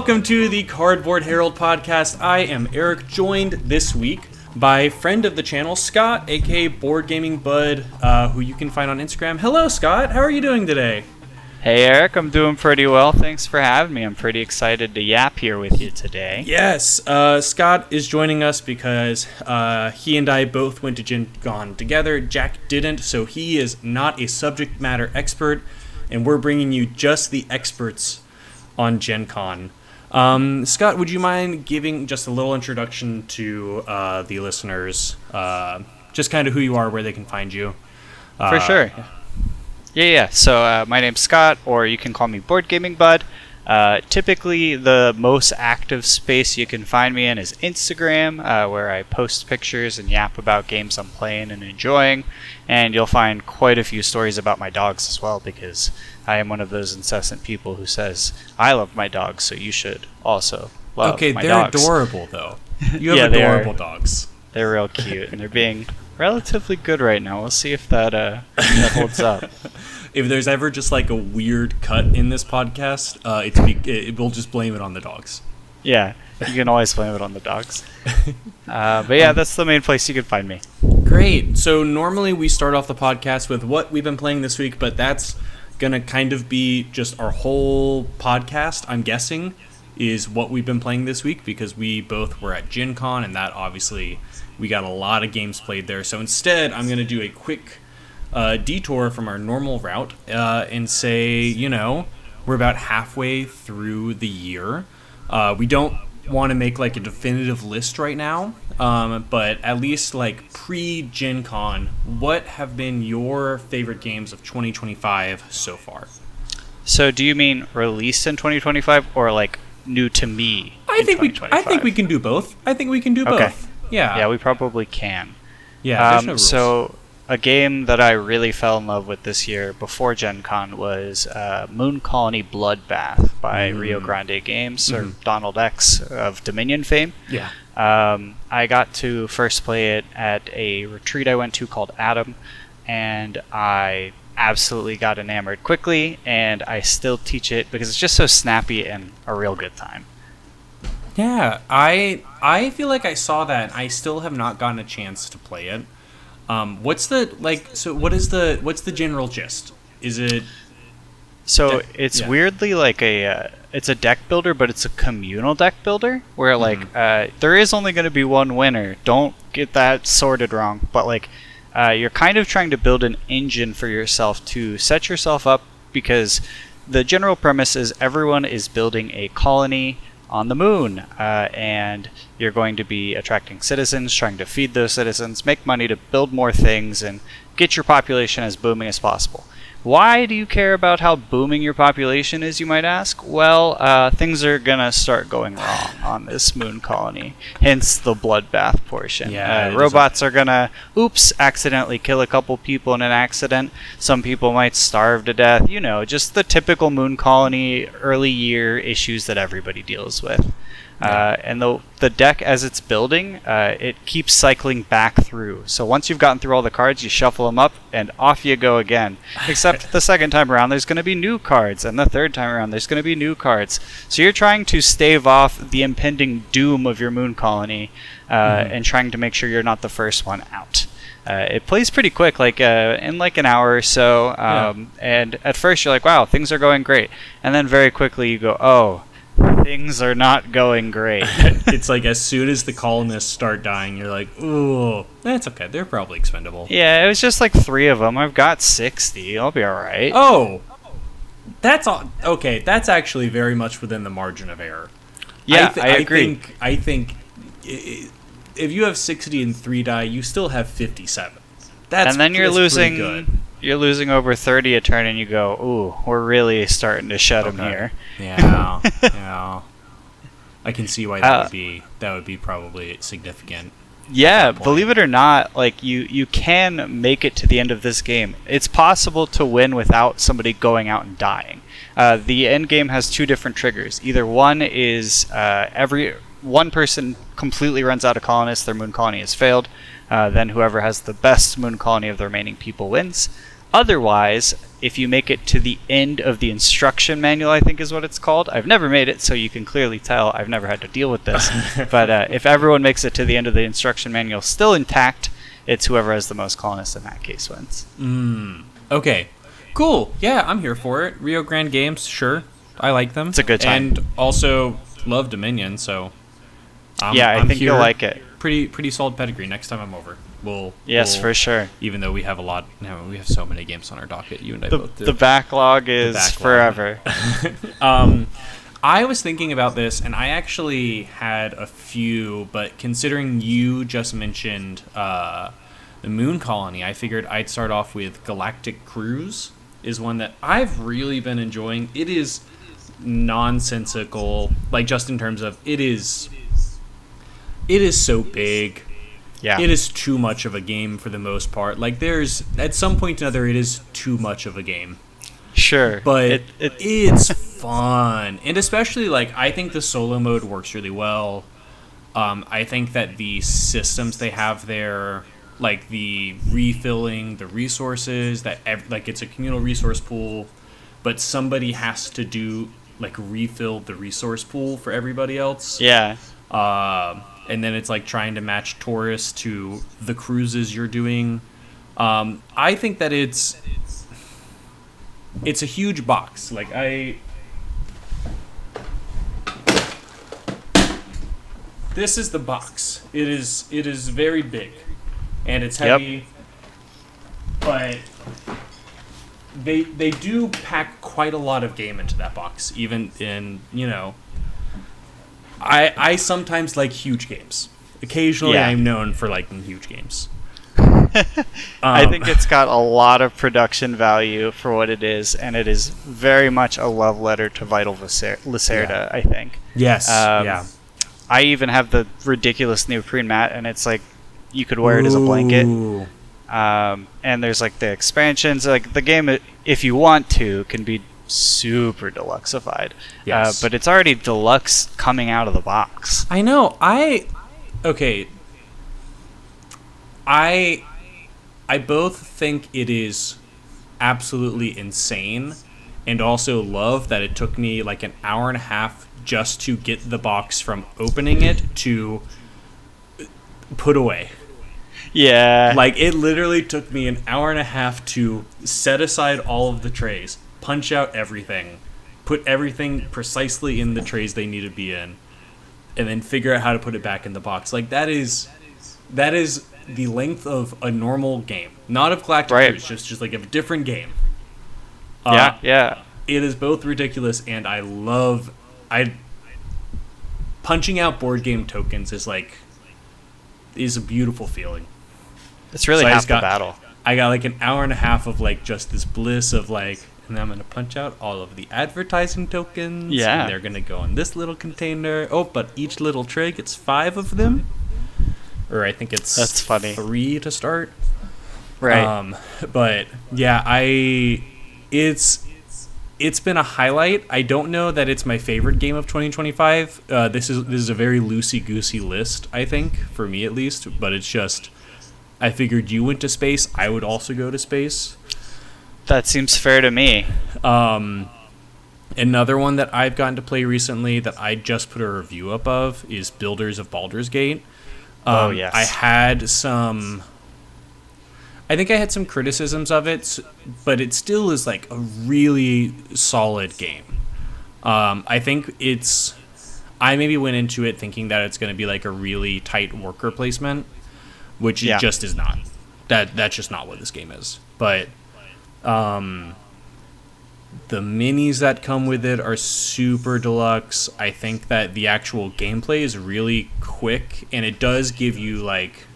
Welcome to the Cardboard Herald podcast. I am Eric, joined this week by friend of the channel, Scott, aka Boardgamingbud, who you can find on Instagram. Hello, Scott. How are you doing today? Hey, Eric. I'm doing pretty well. Thanks for having me. I'm pretty excited to yap here with you today. Yes, Scott is joining us because he and I both went to Gen Con together. Jack didn't, so he is not a subject matter expert, and we're bringing you just the experts on Gen Con. Scott, would you mind giving just a little introduction to the listeners, just kind of who you are, where they can find you? For sure. Yeah. So my name's Scott, or you can call me Boardgamingbud. Typically, the most active space you can find me in is Instagram, where I post pictures and yap about games I'm playing and enjoying. And you'll find quite a few stories about my dogs as well, because I am one of those incessant people who says, I love my dogs, so you should also love my dogs. Okay, they're adorable, though. You have adorable dogs. They're real cute, and they're being relatively good right now. We'll see if that holds up. If there's ever just like a weird cut in this podcast, we'll just blame it on the dogs. Yeah, you can always blame it on the dogs. But yeah, that's the main place you can find me. Great. So normally we start off the podcast with what we've been playing this week, but that's going to kind of be just our whole podcast, I'm guessing, is what we've been playing this week, because we both were at Gen Con, and that obviously we got a lot of games played there. So instead, I'm going to do a quick detour from our normal route and say, we're about halfway through the year. We don't want to make like a definitive list right now, but at least like pre-Gen Con, what have been your favorite games of 2025 so far? So do you mean released in 2025 or like new to me? I think we can do both. Okay. Yeah, we probably can. Yeah, there's no rules. So a game that I really fell in love with this year before Gen Con was Moon Colony Bloodbath by Rio Grande Games, or Donald X of Dominion fame. Yeah. I got to first play it at a retreat I went to called Adam, and I absolutely got enamored quickly, and I still teach it because it's just so snappy and a real good time. Yeah, I feel like I saw that. I still have not gotten a chance to play it. What's the general gist? Is it? So it's weirdly like it's a deck builder, but it's a communal deck builder where there is only going to be one winner. Don't get that sorted wrong. But you're kind of trying to build an engine for yourself to set yourself up, because the general premise is everyone is building a colony on the moon, and you're going to be attracting citizens, trying to feed those citizens, make money to build more things, and get your population as booming as possible. Why do you care about how booming your population is, you might ask? Well, things are gonna start going wrong on this moon colony, hence the bloodbath portion. Yeah, robots are gonna, accidentally kill a couple people in an accident. Some people might starve to death. Just the typical moon colony early year issues that everybody deals with. And the deck, as it's building, it keeps cycling back through. So once you've gotten through all the cards, you shuffle them up, and off you go again. Except the second time around, there's going to be new cards, and the third time around, there's going to be new cards. So you're trying to stave off the impending doom of your moon colony, and trying to make sure you're not the first one out. It plays pretty quick, in an hour or so. And at first, you're like, wow, things are going great. And then very quickly, you go, oh, things are not going great. It's like as soon as the colonists start dying, you're like, ooh, that's okay. They're probably expendable. Yeah, it was just like 3 of them. I've got 60. I'll be all right. Oh, that's all. Okay, that's actually very much within the margin of error. Yeah, I agree. I think if you have 60 and 3 die, you still have 57. And then you're losing. Good. You're losing over 30 a turn, and you go, ooh, we're really starting to shut them here. Yeah, yeah. I can see why that would be probably significant. Yeah, believe it or not, you can make it to the end of this game. It's possible to win without somebody going out and dying. The end game has 2 different triggers. Either one is one person completely runs out of colonists, their moon colony has failed. Then whoever has the best moon colony of the remaining people wins. Otherwise, if you make it to the end of the instruction manual, I think is what it's called. I've never made it, so you can clearly tell I've never had to deal with this. But if everyone makes it to the end of the instruction manual still intact, it's whoever has the most colonists in that case wins. Okay. Cool. Yeah, I'm here for it. Rio Grande Games, sure. I like them. It's a good time. And also love Dominion, so I think you'll like it. Pretty solid pedigree. Next time I'm over, we'll for sure. Even though we have we have so many games on our docket. You and I both do. The backlog is forever. I was thinking about this, and I actually had a few, but considering you just mentioned the Moon Colony, I figured I'd start off with Galactic Cruise. Is one that I've really been enjoying. It is nonsensical, like just in terms of it is so big. Yeah. It is too much of a game for the most part. Like there's at some point or another it is too much of a game. Sure. But it's fun. And especially like I think the solo mode works really well. I think that the systems they have there, like the refilling the resources, like it's a communal resource pool, but somebody has to do like refill the resource pool for everybody else. Yeah. And then it's like trying to match tourists to the cruises you're doing. I think that it's a huge box. Like this is the box. It is very big, and it's heavy. Yep. But they do pack quite a lot of game into that box. Even in I sometimes like huge games. Occasionally, I'm known for liking huge games. I think it's got a lot of production value for what it is, and it is very much a love letter to Vital Lacerda, I think. Yes, yeah. I even have the ridiculous neoprene mat, and it's like you could wear it as a blanket. And there's like the expansions. Like the game, if you want to, can be super deluxeified. Yes. But it's already deluxe coming out of the box. I know. I both think it is absolutely insane and also love that it took me like an hour and a half just to get the box from opening it to put away. Yeah. Like it literally took me an hour and a half to set aside all of the trays, punch out everything, put everything precisely in the trays they need to be in, and then figure out how to put it back in the box. Like that is the length of a normal game, not of Galactic Cruise, just like a different game. Yeah. It is both ridiculous, and punching out board game tokens is a beautiful feeling. It's really half the battle. I got like an hour and a half of like just this bliss of like, and then I'm gonna punch out all of the advertising tokens. Yeah. And they're gonna go in this little container. Oh, but each little tray gets 5 of them. Or I think it's 3 to start. Right. But yeah, it's been a highlight. I don't know that it's my favorite game of 2025. This is a very loosey-goosey list, I think, for me at least. But it's just, I figured you went to space, I would also go to space. That seems fair to me. Another one that I've gotten to play recently that I just put a review up of is Builders of Baldur's Gate. Yes. I think I had some criticisms of it, but it still is like a really solid game. I think I maybe went into it thinking that it's going to be like a really tight worker placement, which it just is not. That's just not what this game is. But the minis that come with it are super deluxe. I think that the actual gameplay is really quick, and it does give you like...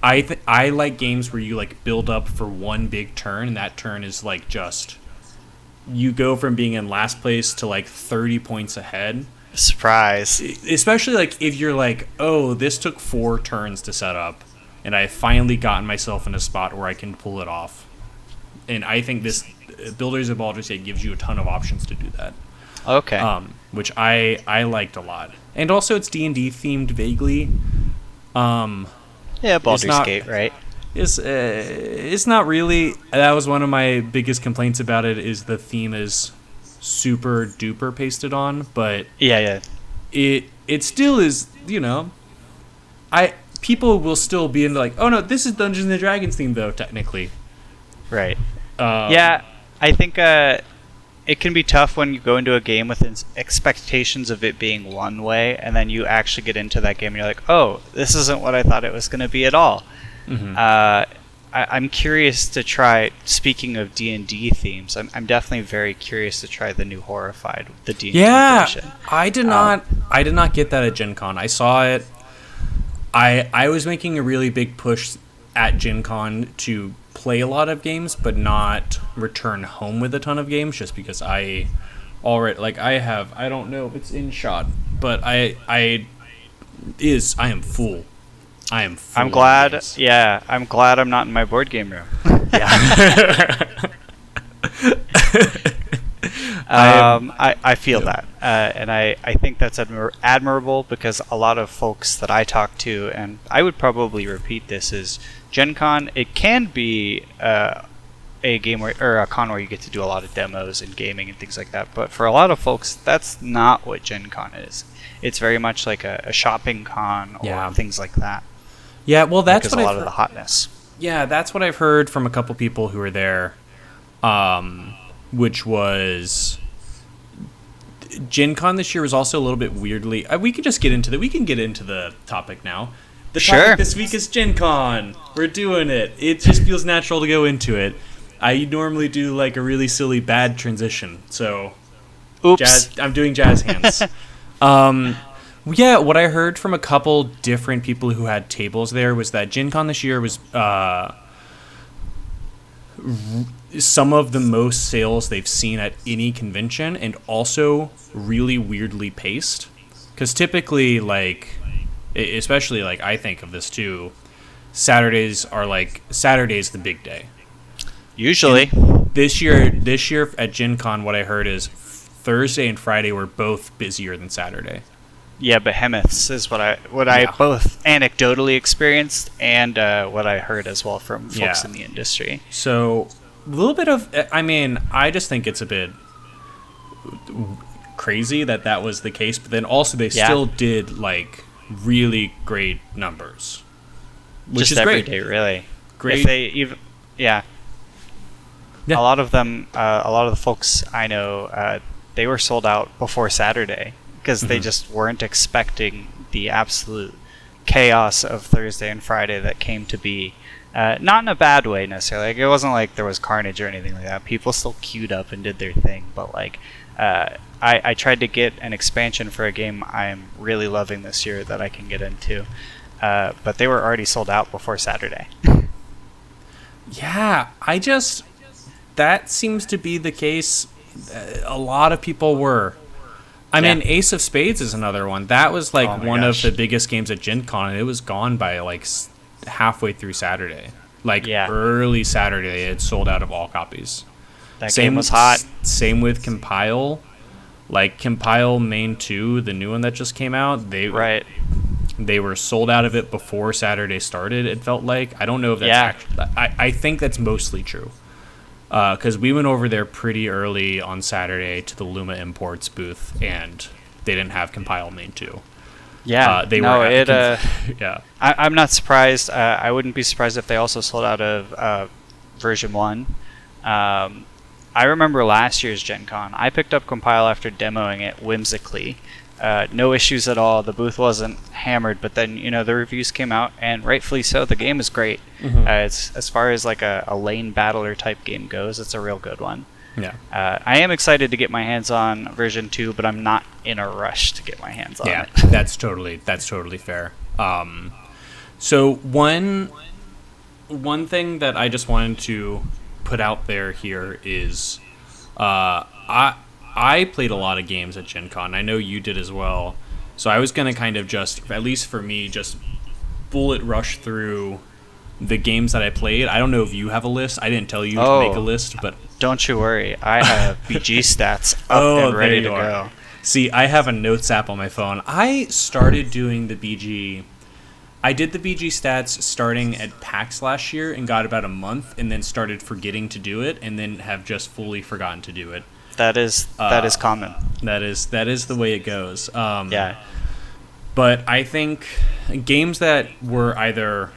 I like games where you like build up for one big turn, and that turn is like just... You go from being in last place to like 30 points ahead. Surprise. Especially like if you're like, oh, this took 4 turns to set up, and I've finally gotten myself in a spot where I can pull it off. And I think this Builders of Baldur's Gate gives you a ton of options to do that. Okay. Which I liked a lot. And also it's D&D themed vaguely. Yeah, Baldur's Gate, right? It's not really. That was one of my biggest complaints about it. Is the theme is super duper pasted on, but Yeah. it still is. People will still be into like, oh no, this is Dungeons and Dragons theme though, technically. Right. Yeah, I think it can be tough when you go into a game with expectations of it being one way, and then you actually get into that game and you're like, oh, this isn't what I thought it was going to be at all. Mm-hmm. I'm curious to try. Speaking of D&D themes, I'm definitely very curious to try the new Horrified, the D&D version. I did not get that at Gen Con. I saw it. I was making a really big push at Gen Con to play a lot of games, but not return home with a ton of games, just because I don't know if it's in shot, but I am full. I'm glad. Yeah, I'm glad I'm not in my board game room. Yeah. I feel that, and I think that's admirable, because a lot of folks that I talk to, and I would probably repeat this, is Gen Con, it can be a game or a con where you get to do a lot of demos and gaming and things like that, but for a lot of folks, that's not what Gen Con is. It's very much like a shopping con or things like that. Yeah, well, that's what a lot of the hotness. Yeah, that's what I've heard from a couple people who were there, which was Gen Con this year was also a little bit weirdly. We can just get into we can get into the topic now. The topic this week is Gen Con. We're doing it. It just feels natural to go into it. I normally do like a really silly bad transition, so oops, I'm doing jazz hands. Yeah, what I heard from a couple different people who had tables there was that Gen Con this year was some of the most sales they've seen at any convention, and also really weirdly paced. Because typically, like, especially like I think of this too, Saturday's the big day. Usually. And this year at Gen Con, what I heard is Thursday and Friday were both busier than Saturday. Yeah, behemoths is what I both anecdotally experienced and what I heard as well from folks in the industry. So a little bit of, I just think it's a bit crazy that was the case, but then also they still did like really great numbers, which just is every great. Day, really Great. If they even a lot of them, a lot of the folks I know, they were sold out before Saturday, because they just weren't expecting the absolute chaos of Thursday and Friday that came to be. Not in a bad way necessarily. Like, it wasn't like there was carnage or anything like that. People still queued up and did their thing. But like, I tried to get an expansion for a game I'm really loving this year that I can get into. But they were already sold out before Saturday. Yeah, that seems to be the case. A lot of people were. I mean, Ace of Spades is another one. That was like of the biggest games at Gen Con, and it was gone by like halfway through Saturday. Like early Saturday, it sold out of all copies. That game was hot. Same with Compile. Like Compile Main 2, the new one that just came out, they were sold out of it before Saturday started, it felt like. I don't know if that's actually... I think that's mostly true. Because we went over there pretty early on Saturday to the Luma Imports booth, and they didn't have Compile Main 2. Yeah, yeah. I'm not surprised. I wouldn't be surprised if they also sold out of version 1. I remember last year's Gen Con. I picked up Compile after demoing it whimsically. No issues at all. The booth wasn't hammered, but then the reviews came out, and rightfully so. The game is great. It's as far as like a lane battler type game goes, it's a real good one. Yeah. I am excited to get my hands on version 2, but I'm not in a rush to get my hands on it. Yeah, that's totally fair. So one thing that I just wanted to put out there here is I played a lot of games at Gen Con. I know you did as well. So I was going to kind of just, at least for me, just bullet rush through the games that I played. I don't know if you have a list. I didn't tell you to make a list, but... Don't you worry. I have BG stats up and ready to go. See, I have a notes app on my phone. I started doing the BG I did the VG stats starting at PAX last year and got about a month, and then started forgetting to do it, and then have just fully forgotten to do it. That is common. That is the way it goes. Yeah. But I think games that were either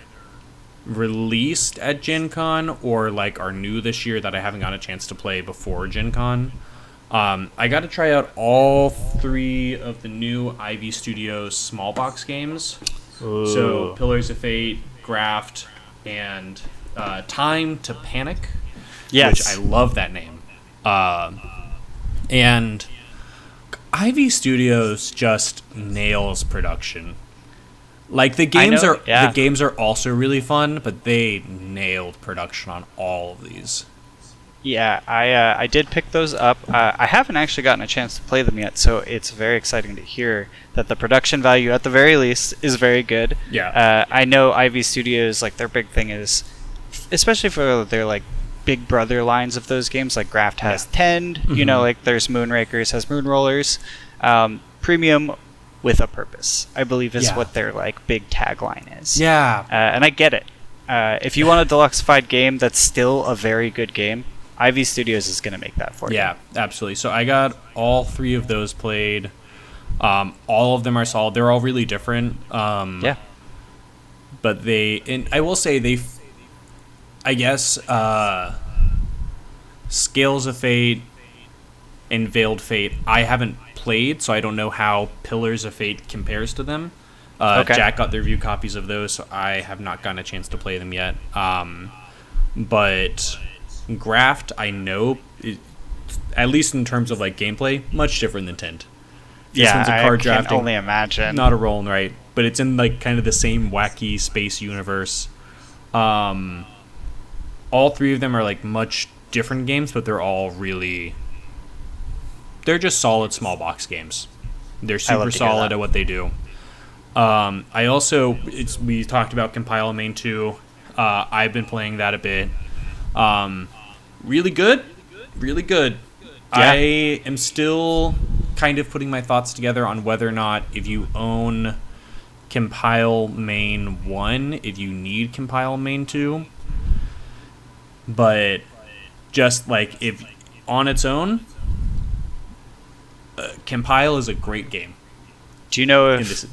released at Gen Con or like are new this year that I haven't gotten a chance to play before Gen Con, I got to try out all 3 of the new Ivy Studios small box games. Ooh. So Pillars of Fate, Graft, and Time to Panic. Yes. Which I love that name. And Ivy Studios just nails production. Like the games are also really fun, but they nailed production on all of these. Yeah, I did pick those up. I haven't actually gotten a chance to play them yet, so it's very exciting to hear that the production value, at the very least, is very good. Yeah. I know Ivy Studios, like their big thing is, especially for their like big brother lines of those games, like Graft has Tend, you know, like there's Moonrakers has Moonrollers. Premium with a purpose, I believe, is what their like big tagline is. Yeah. And I get it. If you want a deluxified game that's still a very good game, Ivy Studios is going to make that for you. Yeah, absolutely. So I got all 3 of those played. All of them are solid. They're all really different. Yeah. But and I will say I guess Scales of Fate and Veiled Fate I haven't played, so I don't know how Pillars of Fate compares to them. Okay. Jack got the review copies of those, so I have not gotten a chance to play them yet. But Graft, I know, at least in terms of like gameplay, much different than Tint. This one's a card I drafting, can only imagine. not a roll and write, but it's in like kind of the same wacky space universe. All 3 of them are like much different games, but they're all really, they're just solid small box games. They're super solid at what they do. I also, we talked about Compile Main 2. I've been playing that a bit. Really good. Yeah. I am still kind of putting my thoughts together on whether or not, if you own Compile Main 1, if you need Compile Main 2. But just like if on its own, Compile is a great game. Do you know if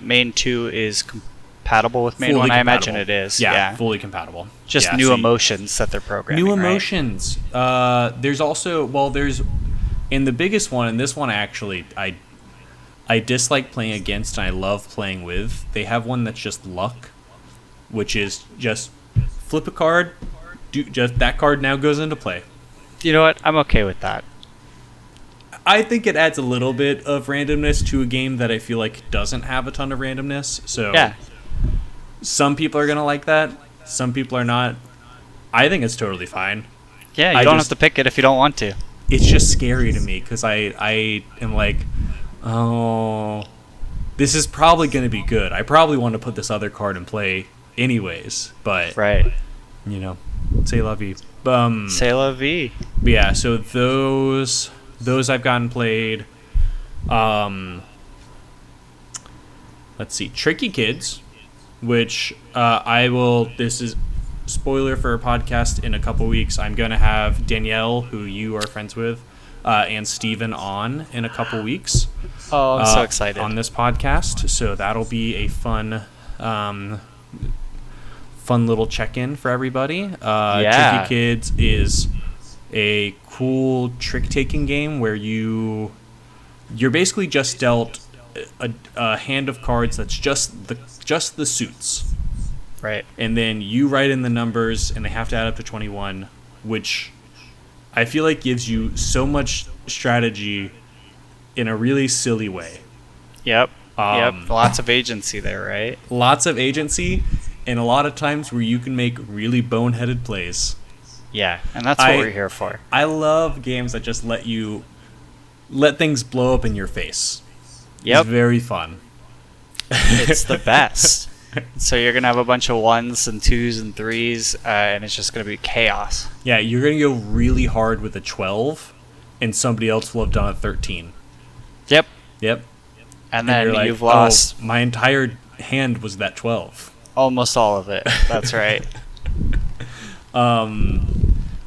Main 2 is compatible with Main 1? I imagine it is. Yeah, fully compatible. Just new emotions that they're programming. New emotions. Right? There's also, in the biggest one, and this one actually I dislike playing against and I love playing with. They have one that's just luck, which is just flip a card, just that card now goes into play. You know what? I'm okay with that. I think it adds a little bit of randomness to a game that I feel like doesn't have a ton of randomness. So yeah. Some people are going to like that. Some people are not. I think it's totally fine. Yeah, you don't have to pick it if you don't want to. It's just scary to me because I am like, oh, this is probably going to be good. I probably want to put this other card in play anyways. But, right. You know, c'est la vie. C'est la vie. Yeah, so those I've gotten played. Let's see, Tricky Kids, which this is spoiler for our podcast in a couple weeks. I'm going to have Danielle, who you are friends with, and Steven on in a couple weeks. Oh, I'm so excited. On this podcast. So that'll be a fun little check-in for everybody. Tricky Kids is a cool trick-taking game where you're basically just dealt a hand of cards that's just the suits. Right. And then you write in the numbers, and they have to add up to 21, which I feel like gives you so much strategy in a really silly way. Yep. Lots of agency there, right? Lots of agency, and a lot of times where you can make really boneheaded plays. Yeah, and that's what we're here for. I love games that just let things blow up in your face. Yep. It's very fun. It's the best. So you're going to have a bunch of 1s and 2s and 3s, and it's just going to be chaos. Yeah, you're going to go really hard with a 12, and somebody else will have done a 13. Yep. And then you're like, you've lost. my entire hand was that 12? Almost all of it. That's right.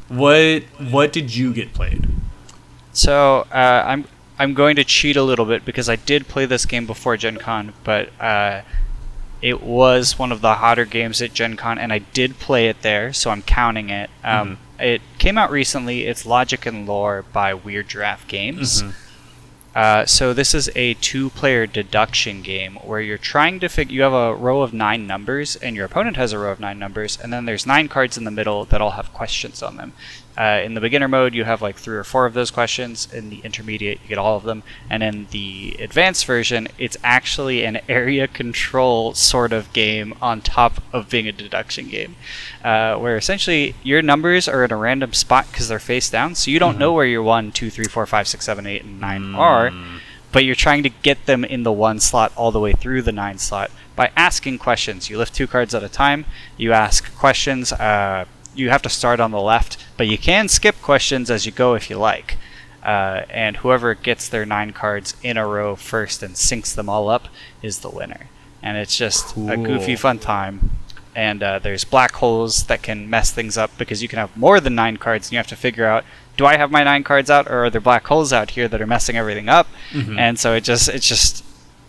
What did you get played? So I'm going to cheat a little bit because I did play this game before Gen Con, but it was one of the hotter games at Gen Con, and I did play it there, so I'm counting it. It came out recently. It's Logic and Lore by Weird Giraffe Games. So this is a 2-player deduction game where you're trying to you have a row of 9 numbers, and your opponent has a row of 9 numbers, and then there's 9 cards in the middle that all have questions on them. In the beginner mode, you have like 3 or 4 of those questions. In the intermediate, you get all of them. And in the advanced version, it's actually an area control sort of game on top of being a deduction game, where essentially your numbers are in a random spot because they're face down, so you don't know where your 1, 2, 3, 4, 5, 6, 7, 8, and 9 are, but you're trying to get them in the 1 slot all the way through the 9 slot by asking questions. You lift 2 cards at a time, you ask questions. You have to start on the left, but you can skip questions as you go if you like. And whoever gets their 9 cards in a row first and syncs them all up is the winner. And it's just a goofy, fun time. And there's black holes that can mess things up because you can have more than 9 cards, and you have to figure out, do I have my 9 cards out, or are there black holes out here that are messing everything up? And so it's just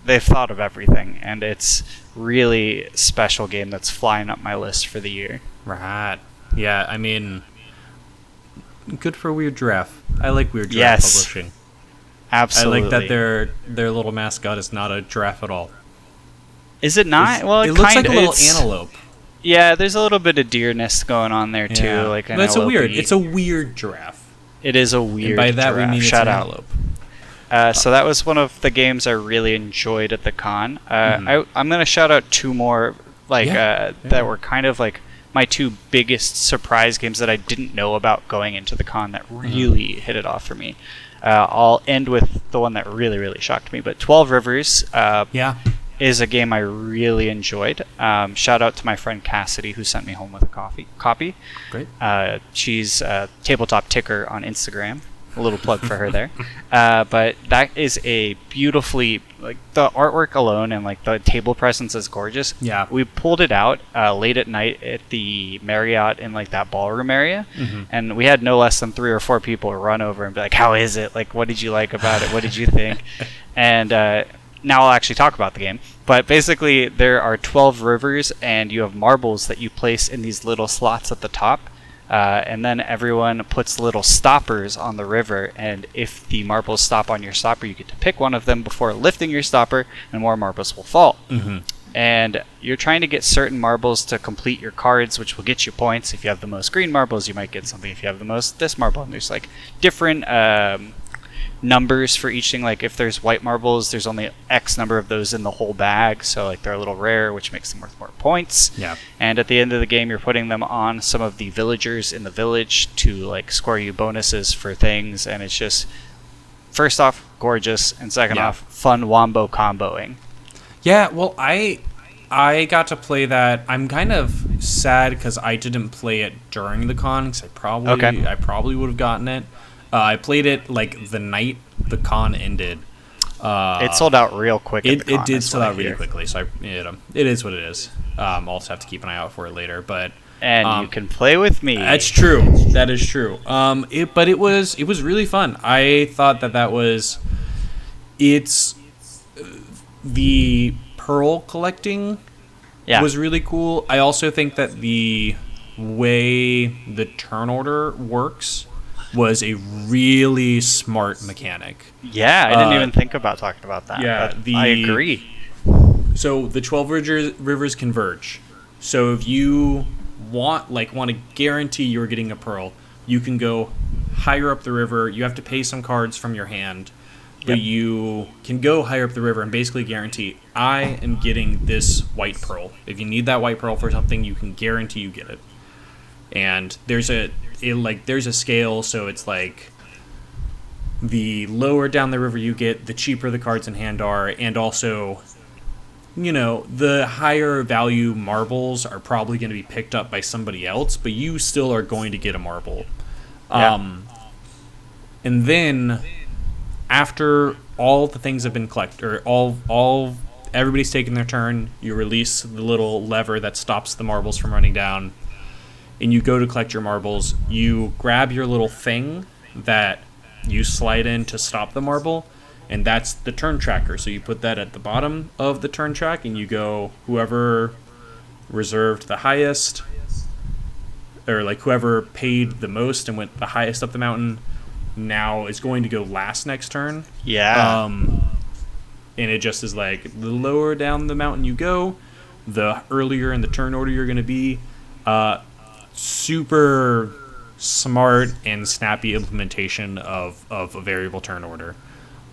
they've thought of everything, and it's really special game that's flying up my list for the year. Right. Yeah, I mean, good for Weird Giraffe. I like Weird Giraffe Publishing. Absolutely. I like that their little mascot is not a giraffe at all. Is it not? Well, it looks like a little antelope. Yeah, there's a little bit of deerness going on there too. Yeah. Like but it's a weird giraffe. It is a weird. And by that giraffe. we mean it's an antelope. So that was one of the games I really enjoyed at the con. I'm going to shout out 2 more that were kind of like my 2 biggest surprise games that I didn't know about going into the con that really hit it off for me. I'll end with the one that really, really shocked me. But 12 Rivers is a game I really enjoyed. Shout out to my friend Cassidy, who sent me home with a copy. Great. She's Tabletop Ticker on Instagram. A little plug for her there. But that is a beautifully, like, the artwork alone and like the table presence is gorgeous. Yeah. We pulled it out late at night at the Marriott in like that ballroom area, and we had no less than 3 or 4 people run over and be like, "How is it? Like, what did you like about it? What did you think?" And now I'll actually talk about the game. But basically, there are 12 rivers, and you have marbles that you place in these little slots at the top. And then everyone puts little stoppers on the river, and if the marbles stop on your stopper, you get to pick one of them before lifting your stopper, and more marbles will fall. And you're trying to get certain marbles to complete your cards, which will get you points. If you have the most green marbles, you might get something. If you have the most this marble, and there's like different numbers for each thing. Like if there's white marbles, there's only X number of those in the whole bag, so like they're a little rare, which makes them worth more points. Yeah. And at the end of the game, you're putting them on some of the villagers in the village to like score you bonuses for things, and it's just, first off, gorgeous, and second off, fun wombo comboing. Yeah, well, I got to play that. I'm kind of sad because I didn't play it during the con, because I probably would have gotten it. I played it like the night the con ended. It sold out real quick. It did sell out really quickly, so it is what it is. I'll also have to keep an eye out for it later. But you can play with me. That's true. That is true. But it was really fun. I thought that was the pearl collecting was really cool. I also think that the way the turn order works was a really smart mechanic. Yeah, I didn't even think about talking about that. Yeah, I agree. So the 12 rivers converge. So if you want to guarantee you're getting a pearl, you can go higher up the river. You have to pay some cards from your hand, but you can go higher up the river and basically guarantee, I am getting this white pearl. If you need that white pearl for something, you can guarantee you get it. And there's a scale, so it's like the lower down the river you get, the cheaper the cards in hand are, and also, the higher value marbles are probably going to be picked up by somebody else, but you still are going to get a marble. And then after all the things have been collected, or everybody's taking their turn. You release the little lever that stops the marbles from running down, and you go to collect your marbles. You grab your little thing that you slide in to stop the marble, and that's the turn tracker. So you put that at the bottom of the turn track, and you go whoever reserved the highest, or like whoever paid the most and went the highest up the mountain, now is going to go last next turn. Yeah. And it just is like, the lower down the mountain you go, the earlier in the turn order you're going to be. Super smart and snappy implementation of a variable turn order.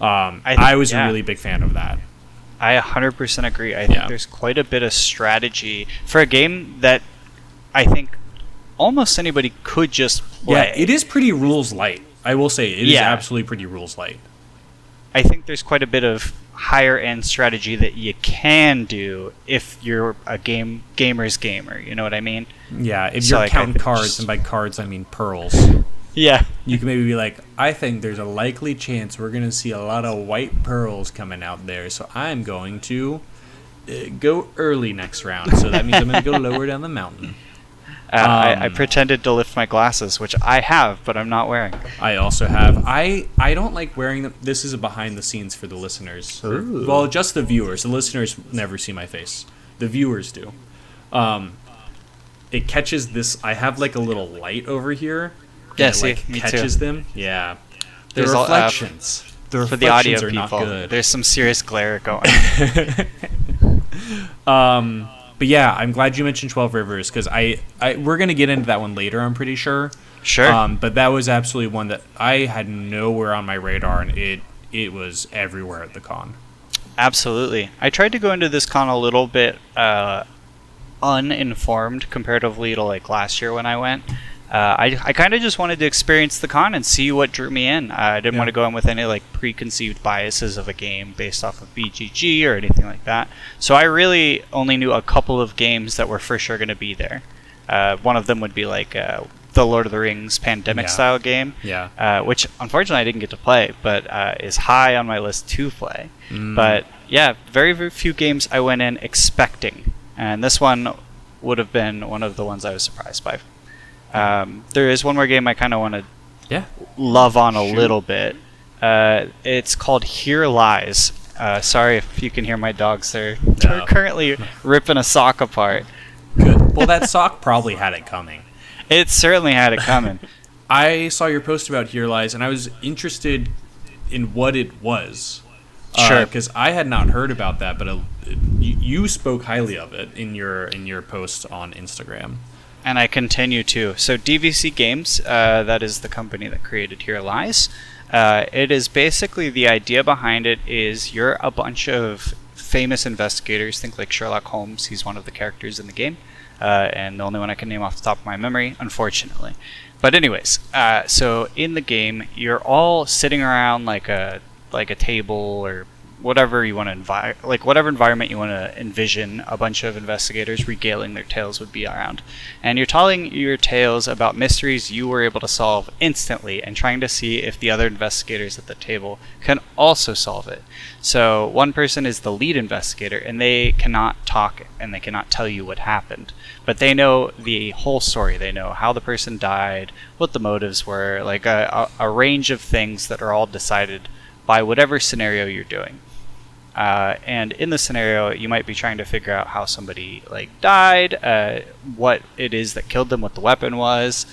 I was a really big fan of that. I 100% agree. I think there's quite a bit of strategy for a game that I think almost anybody could just play. Yeah, it is pretty rules light. I will say it is absolutely pretty rules light. I think there's quite a bit of higher end strategy that you can do if you're a gamer's gamer. You know what I mean? Yeah, if you're counting cards, and by cards I mean pearls. Yeah. You can maybe be like, I think there's a likely chance we're going to see a lot of white pearls coming out there, so I'm going to go early next round. So that means I'm going to go lower down the mountain. I pretended to lift my glasses, which I have, but I'm not wearing. I also have. I don't like wearing them. This is a behind the scenes for the listeners. Well, just the viewers. The listeners never see my face. The viewers do. It catches this. I have like a little light over here. Yeah, see, it catches them. Yeah. The There's reflections. For the audio are people, not good. There's some serious glare going. But yeah, I'm glad you mentioned 12 Rivers, because we're going to get into that one later, I'm pretty sure. Sure. But that was absolutely one that I had nowhere on my radar, and it was everywhere at the con. Absolutely. I tried to go into this con a little bit uninformed comparatively to like last year when I went. I kind of just wanted to experience the con and see what drew me in. I didn't want to go in with any like preconceived biases of a game based off of BGG or anything like that. So I really only knew a couple of games that were for sure going to be there. One of them would be like the Lord of the Rings Pandemic style game, which unfortunately I didn't get to play, but is high on my list to play. But yeah, very, very few games I went in expecting, and this one would have been one of the ones I was surprised by. There is one more game I kind of want to love on a little bit. It's called Here Lies. Sorry if you can hear my dogs. They're currently ripping a sock apart. Good. Well, that sock probably had it coming. It certainly had it coming. I saw your post about Here Lies, and I was interested in what it was. Sure. Because I had not heard about that, but you spoke highly of it in your post on Instagram. And I continue to. So DVC Games, that is the company that created Here Lies. It is basically, the idea behind it is you're a bunch of famous investigators. Think like Sherlock Holmes. He's one of the characters in the game. And the only one I can name off the top of my memory, unfortunately. But anyways, so in the game, you're all sitting around like a table or whatever you want to whatever environment you want to envision a bunch of investigators regaling their tales would be around. And you're telling your tales about mysteries you were able to solve instantly and trying to see if the other investigators at the table can also solve it. So one person is the lead investigator, and they cannot talk and they cannot tell you what happened. But they know the whole story. They know how the person died, what the motives were, like a range of things that are all decided by whatever scenario you're doing. And in the scenario, you might be trying to figure out how somebody died, what it is that killed them, what the weapon was,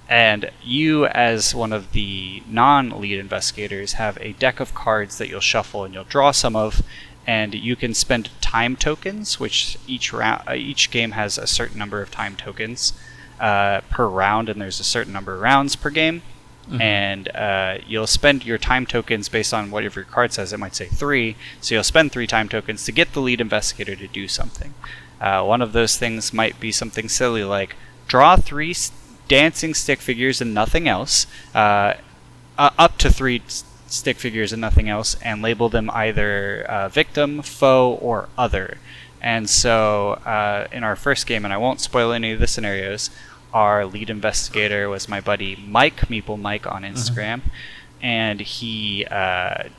and you, as one of the non-lead investigators, have a deck of cards that you'll shuffle and you'll draw some of, and you can spend time tokens, which each game has a certain number of time tokens per round, and there's a certain number of rounds per game. Mm-hmm. And you'll spend your time tokens based on whatever your card says. It might say 3, so you'll spend 3 time tokens to get the lead investigator to do something. One of those things might be something silly like draw 3 dancing stick figures and nothing else, up to 3 stick figures and nothing else, and label them either victim, foe, or other. And so in our first game, and I won't spoil any of the scenarios, our lead investigator was my buddy Mike, Meeple Mike on Instagram. and he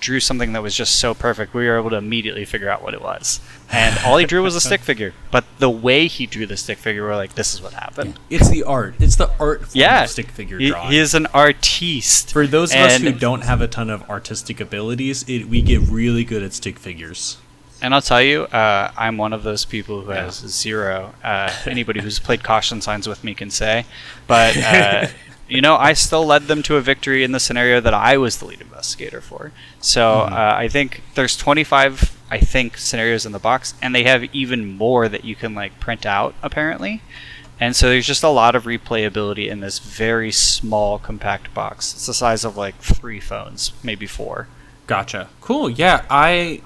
drew something that was just so perfect. We were able to immediately figure out what it was. And all he drew was a stick figure. But the way he drew the stick figure, we're like, this is what happened. It's the art. It's the art form of stick figure drawing. He is an artiste. For those of us who don't have a ton of artistic abilities, we get really good at stick figures. And I'll tell you, I'm one of those people who has zero. Anybody who's played caution signs with me can say. But, I still led them to a victory in the scenario that I was the lead investigator for. So I think there's 25, scenarios in the box. And they have even more that you can, print out, apparently. And so there's just a lot of replayability in this very small, compact box. It's the size of, 3 phones, maybe 4. Gotcha. Cool. Yeah,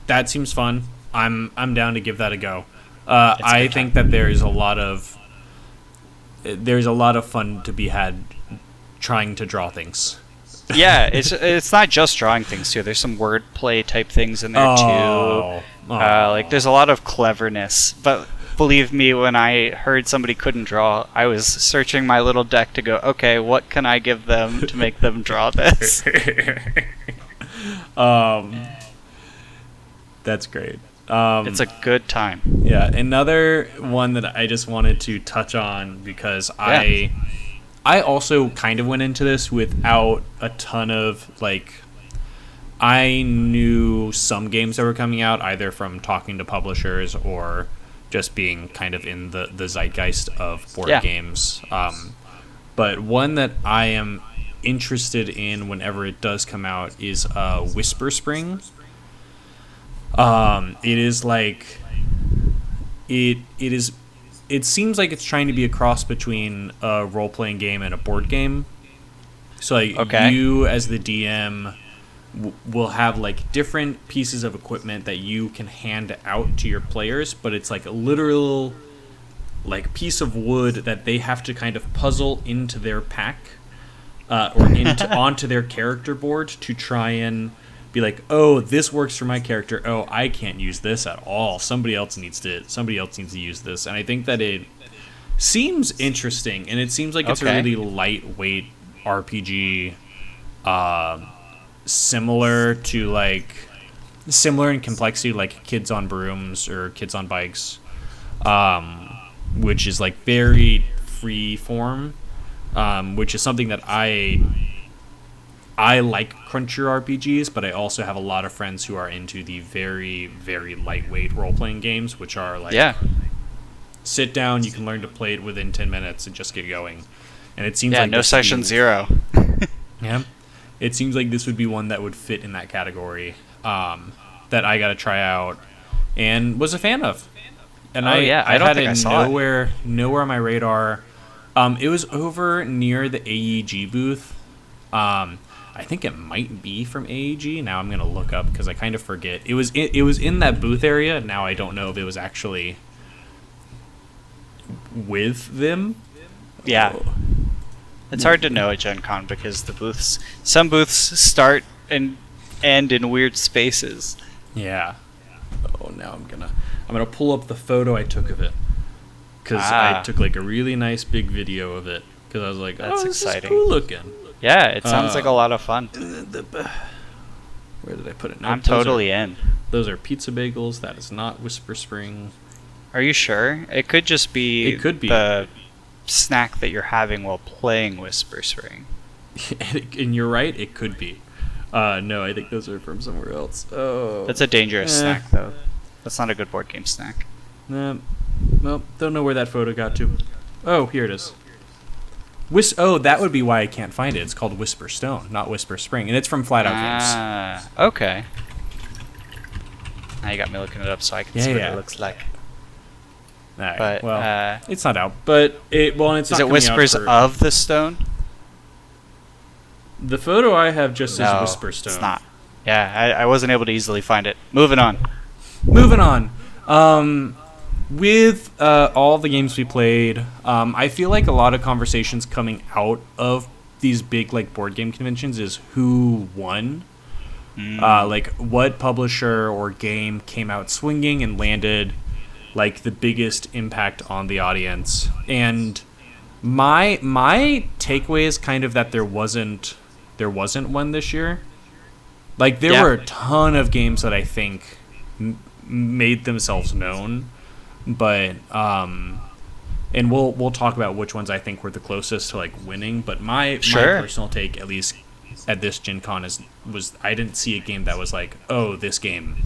that seems fun. I'm down to give that a go. I think that there's a lot of fun to be had trying to draw things. Yeah, it's not just drawing things too. There's some wordplay type things in there too. There's a lot of cleverness. But believe me, when I heard somebody couldn't draw, I was searching my little deck to go, okay, what can I give them to make them draw this? That's great. It's a good time. Yeah, another one that I just wanted to touch on because I also kind of went into this without a ton of I knew some games that were coming out either from talking to publishers or just being kind of in the zeitgeist of board games. But one that I am interested in whenever it does come out is Whisper Spring. It seems like it's trying to be a cross between a role-playing game and a board game. So you as the DM will have different pieces of equipment that you can hand out to your players, but it's a literal piece of wood that they have to kind of puzzle into their pack or onto their character board to try and be oh, this works for my character. Oh, I can't use this at all. Somebody else needs to use this. And I think that it seems interesting, and it seems like it's a really lightweight RPG, similar in complexity like Kids on Brooms or Kids on Bikes, which is very free form, which is something that I like crunchier RPGs, but I also have a lot of friends who are into the very, very lightweight role-playing games, which are sit down, you can learn to play it within 10 minutes and just get going. And it seems no session 0. Yeah. It seems like this would be one that would fit in that category, that I got to try out and was a fan of. And I had it nowhere on my radar. It was over near the AEG booth. I think it might be from AEG. Now I'm going to look up because I kind of forget. It was in that booth area. Now I don't know if it was actually with them. Yeah. It's hard to know at Gen Con because some booths start and end in weird spaces. Yeah. Oh, now I'm gonna pull up the photo I took of it because I took a really nice big video of it because I was like, that's exciting. This is cool looking. Yeah, it sounds like a lot of fun. Where did I put it? No, I'm totally in. Those are pizza bagels. That is not Whisper Spring. Are you sure? It could just be. It could be the snack that you're having while playing Whisper Spring. And you're right. It could be. No, I think those are from somewhere else. Oh, that's a dangerous snack, though. That's not a good board game snack. Well, don't know where that photo got to. Oh, here it is. That would be why I can't find it. It's called Whisper Stone, not Whisper Spring, and it's from Flat Out Games. Okay. Now you got me looking it up so I can see what it looks like. All right. But, well, it's not out, but it's not. Is it Whispers of the Stone? The photo I have just says Whisper Stone. It's not. Yeah, I wasn't able to easily find it. Moving on. With all the games we played, I feel like a lot of conversations coming out of these big board game conventions is who won. What publisher or game came out swinging and landed the biggest impact on the audience. And my takeaway is kind of that there wasn't there wasn't one this year. Like, there were a ton of games that I think made themselves known, but and we'll talk about which ones I think were the closest to like winning. But my personal take, at least at this Gen Con, was I didn't see a game that was like, oh, this game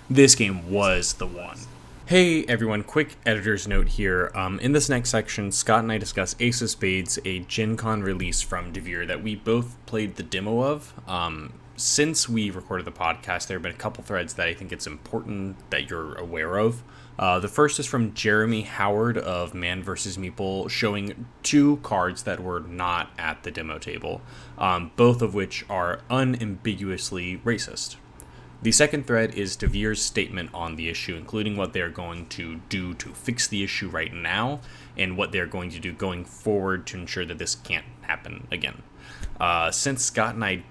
was the one. Hey everyone, quick editor's note here. In this next section, Scott and I discuss Ace of Spades, a Gen Con release from Devir that we both played the demo of. Since we recorded the podcast, there have been a couple threads that I think it's important that you're aware of. The first is from Jeremy Howard of Man vs. Meeple, showing 2 cards that were not at the demo table, both of which are unambiguously racist. The second thread is Devir's statement on the issue, including what they're going to do to fix the issue right now, and what they're going to do going forward to ensure that this can't happen again. Since Scott and I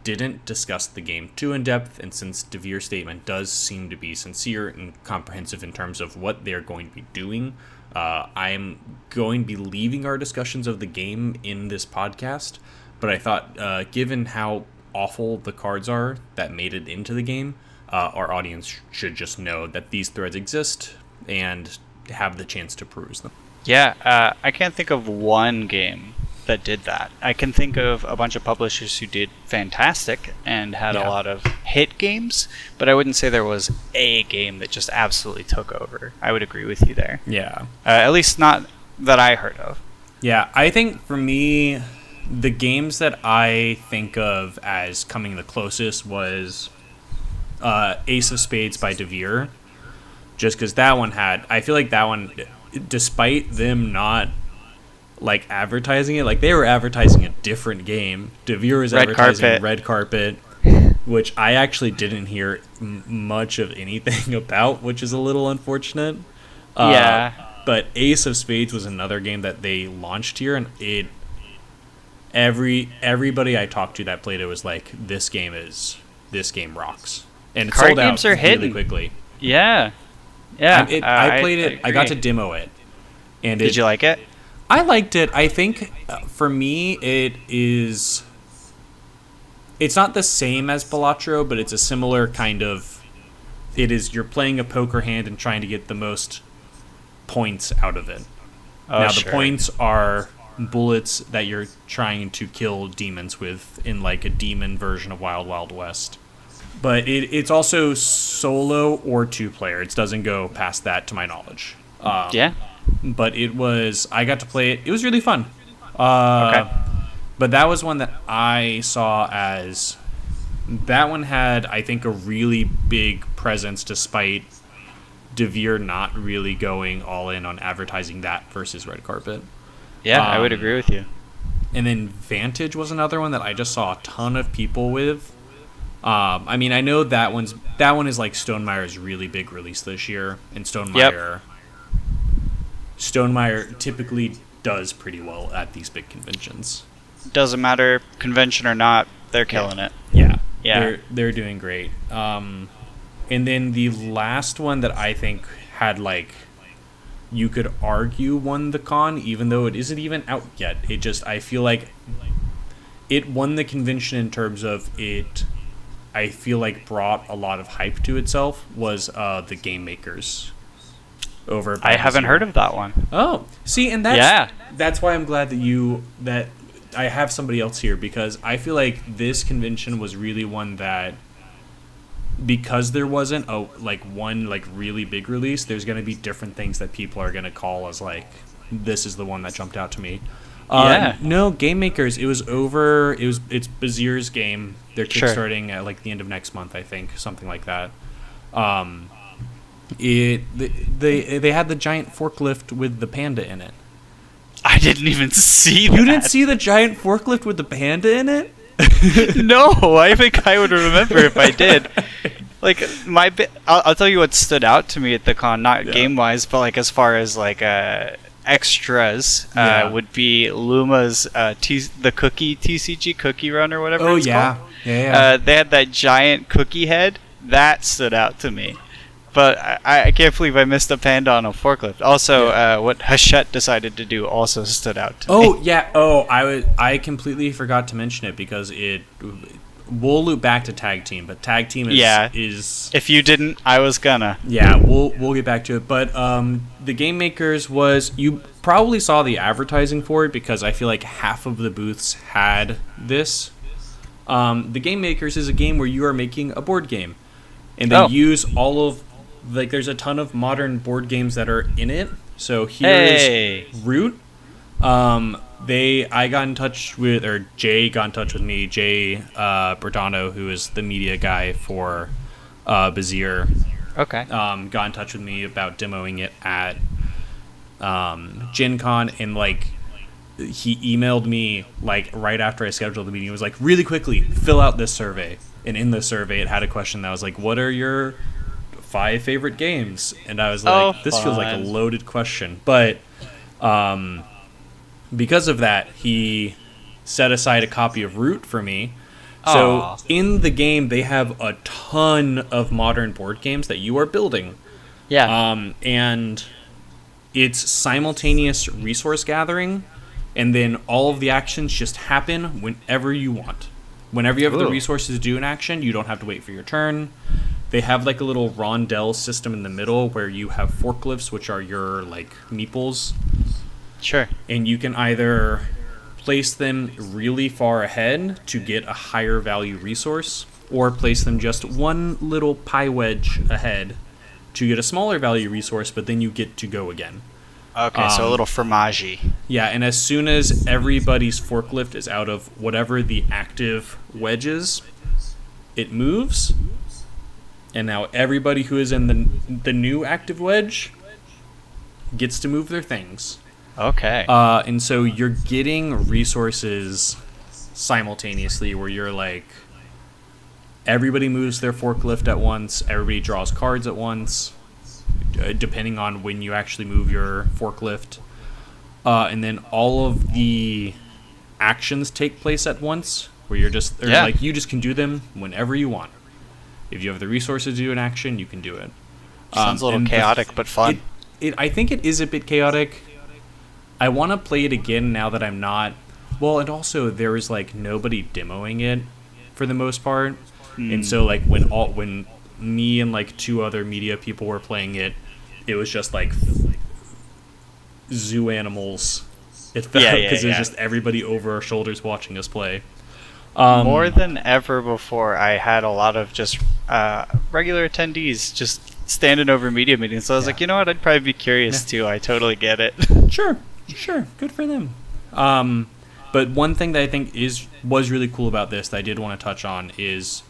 didn't discuss the game too in depth, and since Devir's statement does seem to be sincere and comprehensive in terms of what they're going to be doing, I'm going to be leaving our discussions of the game in this podcast, but I thought, given how awful the cards are that made it into the game, our audience should just know that these threads exist and have the chance to peruse them. Yeah, I can't think of one game that did that. I can think of a bunch of publishers who did fantastic and had a lot of hit games, but I wouldn't say there was a game that just absolutely took over. I would agree with you there. Yeah. At least not that I heard of. Yeah, I think for me, the games that I think of as coming the closest was Ace of Spades by Devir, just because that one had, I feel like that one, despite them not like advertising it, like they were advertising a different game. Devir was advertising Red Carpet, which I actually didn't hear much of anything about, which is a little unfortunate. But Ace of Spades was another game that they launched here, and everybody I talked to that played it was like, this game rocks, and it sold out really quickly. Yeah. I played it. I got to demo it, and did you like it? I liked it. I think for me, it's not the same as Balatro, but it's a similar kind of. You're playing a poker hand and trying to get the most points out of it. The points are bullets that you're trying to kill demons with in like a demon version of Wild Wild West. But it's also solo or 2-player. It doesn't go past that, to my knowledge. But I got to play it. It was really fun. But that was one that I saw as, that one had, I think, a really big presence despite Devir not really going all in on advertising that versus Red Carpet. Yeah, I would agree with you. And then Vantage was another one that I just saw a ton of people with. I mean, I know that one is like Stonemeyer's really big release this year, and Stonemaier typically does pretty well at these big conventions. Doesn't matter, convention or not, they're killing it. Yeah. They're doing great. And then the last one that I think had, like, you could argue won the con, even though it isn't even out yet. I feel like it won the convention in terms of it, I feel like brought a lot of hype to itself, was the Game Makers. I haven't heard of that one. Oh, see, and that's why I'm glad that I have somebody else here, because I feel like this convention was really one that, because there wasn't one really big release, there's going to be different things that people are going to call as like, this is the one that jumped out to me. No, Game Makers, it's Bazir's game. They're kickstarting at like the end of next month, I think, something like that. They had the giant forklift with the panda in it. I didn't even see that. You didn't see the giant forklift with the panda in it? No, I think I would remember if I did. Like, I'll tell you what stood out to me at the con, not game-wise, but like as far as like extras, would be Luma's the cookie TCG cookie run or whatever. Oh, it's called. Yeah. They had that giant cookie head that stood out to me. But I can't believe I missed a panda on a forklift. Also, what Hachette decided to do also stood out to me. Yeah. I completely forgot to mention it because we'll loop back to tag team, but tag team is if you didn't, I was gonna. Yeah, we'll get back to it. But the Game Makers you probably saw the advertising for it because I feel like half of the booths had this. The Game Makers is a game where you are making a board game, and they use all of there's a ton of modern board games that are in it. So here's Root. I got in touch with, or Jay got in touch with me, Jay Bordano, who is the media guy for Devir. Okay. Got in touch with me about demoing it at Gen Con, and he emailed me right after I scheduled the meeting. It was like, really quickly, fill out this survey. And in the survey, it had a question that was like, what are your 5 favorite games? And I was like, this feels like a loaded question. But because of that, he set aside a copy of Root for me. So in the game, they have a ton of modern board games that you are building. Yeah. And it's simultaneous resource gathering, and then all of the actions just happen whenever you want. Whenever you have the resources to do an action, you don't have to wait for your turn. They have a little rondelle system in the middle where you have forklifts, which are your meeples. Sure. And you can either place them really far ahead to get a higher value resource, or place them just one little pie wedge ahead to get a smaller value resource, but then you get to go again. Okay, so a little fromage. Yeah, and as soon as everybody's forklift is out of whatever the active wedge is, it moves. And now everybody who is in the new active wedge gets to move their things. Okay. And so you're getting resources simultaneously where you're everybody moves their forklift at once, everybody draws cards at once, depending on when you actually move your forklift. And then all of the actions take place at once, where you're just, you just can do them whenever you want. If you have the resources to do an action, you can do it. Sounds a little chaotic, but fun. I think it is a bit chaotic. I want to play it again now that I'm not... Well, and also there is nobody demoing it for the most part. And so when me and 2 other media people were playing it, it was just zoo animals. It felt because it was just everybody over our shoulders watching us play. More than ever before, I had a lot of just regular attendees just standing over media meetings. So I was like, you know what? I'd probably be curious too. I totally get it. Sure. Good for them. But one thing that I think was really cool about this that I did want to touch on is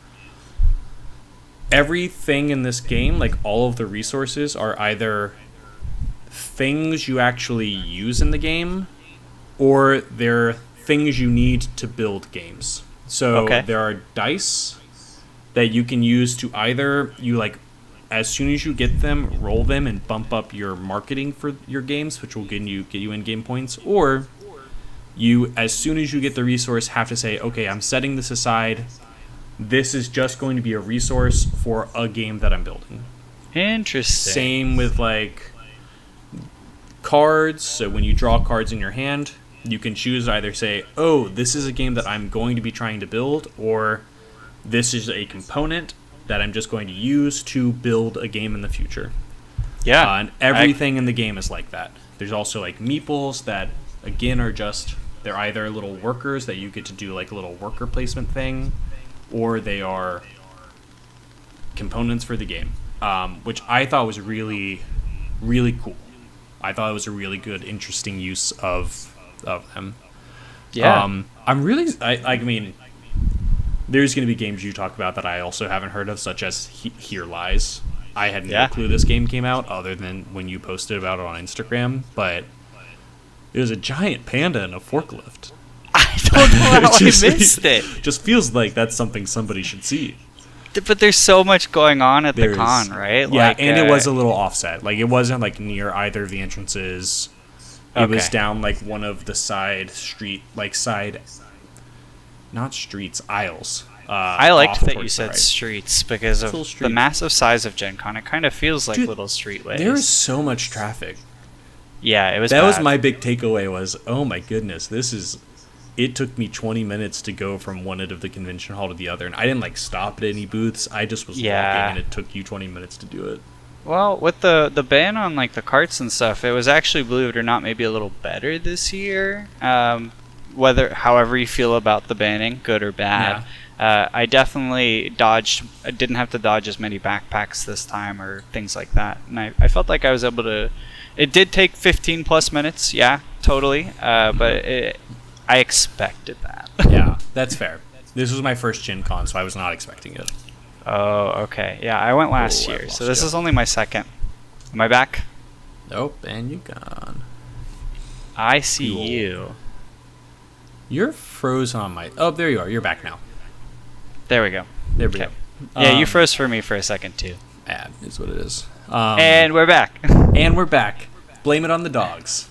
everything in this game, all of the resources, are either things you actually use in the game, or they're things you need to build games. So there are dice that you can use to either as soon as you get them, roll them and bump up your marketing for your games, which will get you in-game points, or you, as soon as you get the resource, have to say, okay, I'm setting this aside. This is just going to be a resource for a game that I'm building. Interesting. Same with cards. So when you draw cards in your hand, you can choose to either say, oh, this is a game that I'm going to be trying to build, or this is a component that I'm just going to use to build a game in the future. Yeah. And everything in the game is like that. There's also meeples that, again, are just, they're either little workers that you get to do a little worker placement thing, or they are components for the game, which I thought was really, really cool. I thought it was a really good, interesting use of them. Yeah. I mean, there's going to be games you talk about that I also haven't heard of, such as Here Lies. I had no clue this game came out, other than when you posted about it on Instagram, but it was a giant panda and a forklift. I don't know how I missed it. Just feels like that's something somebody should see. But there's so much going on at the con, right? Yeah, and it was a little offset. It wasn't near either of the entrances. It was down one of the side street, not streets, aisles I liked that you towards the said right. streets because of the massive size of Gen Con. It kind of feels like little streetways. There is so much traffic. Yeah, it was That bad. was my big takeaway was, oh my goodness, it took me 20 minutes to go from one end of the convention hall to the other, and I didn't like stop at any booths. I just was walking, and it took you 20 minutes to do it. Well, with the ban on like the carts and stuff, it was actually, believe it or not, maybe a little better this year. However you feel about the banning, good or bad. I definitely didn't have to dodge as many backpacks this time or things like that, and I felt like I was able to. It did take 15 plus minutes, yeah, totally, but I expected that. Yeah, that's fair. This was my first Gen Con, so I was not expecting it. Oh, okay. Yeah, I went last year, so this is only my second. Am I back? Nope, and you're gone. I see you. You're froze on my... Oh, there you are. You're back now. There we go. There we go. Yeah, you froze for me for a second, too. Yeah, is what it is. And we're back. And we're back. Blame it on the dogs.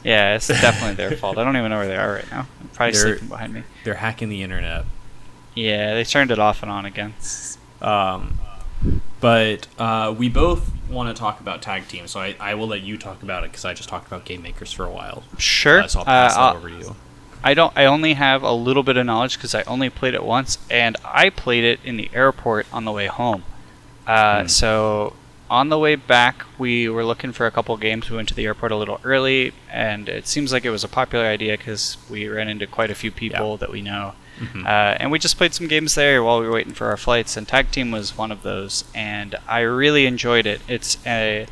Yeah, it's definitely their fault. I don't even know where they are right now. They're probably sleeping behind me. They're hacking the internet. Yeah, they turned it off and on again. But we both want to talk about tag teams, so I will let you talk about it because I just talked about Game Makers for a while. Sure. So I'll pass that over to you. I only have a little bit of knowledge because I only played it once, and I played it in the airport on the way home. So on the way back, we were looking for a couple games. We went to the airport a little early, and it seems like it was a popular idea because we ran into quite a few people that we know. Mm-hmm. And we just played some games there while we were waiting for our flights, and Tag Team was one of those, and I really enjoyed it. It's a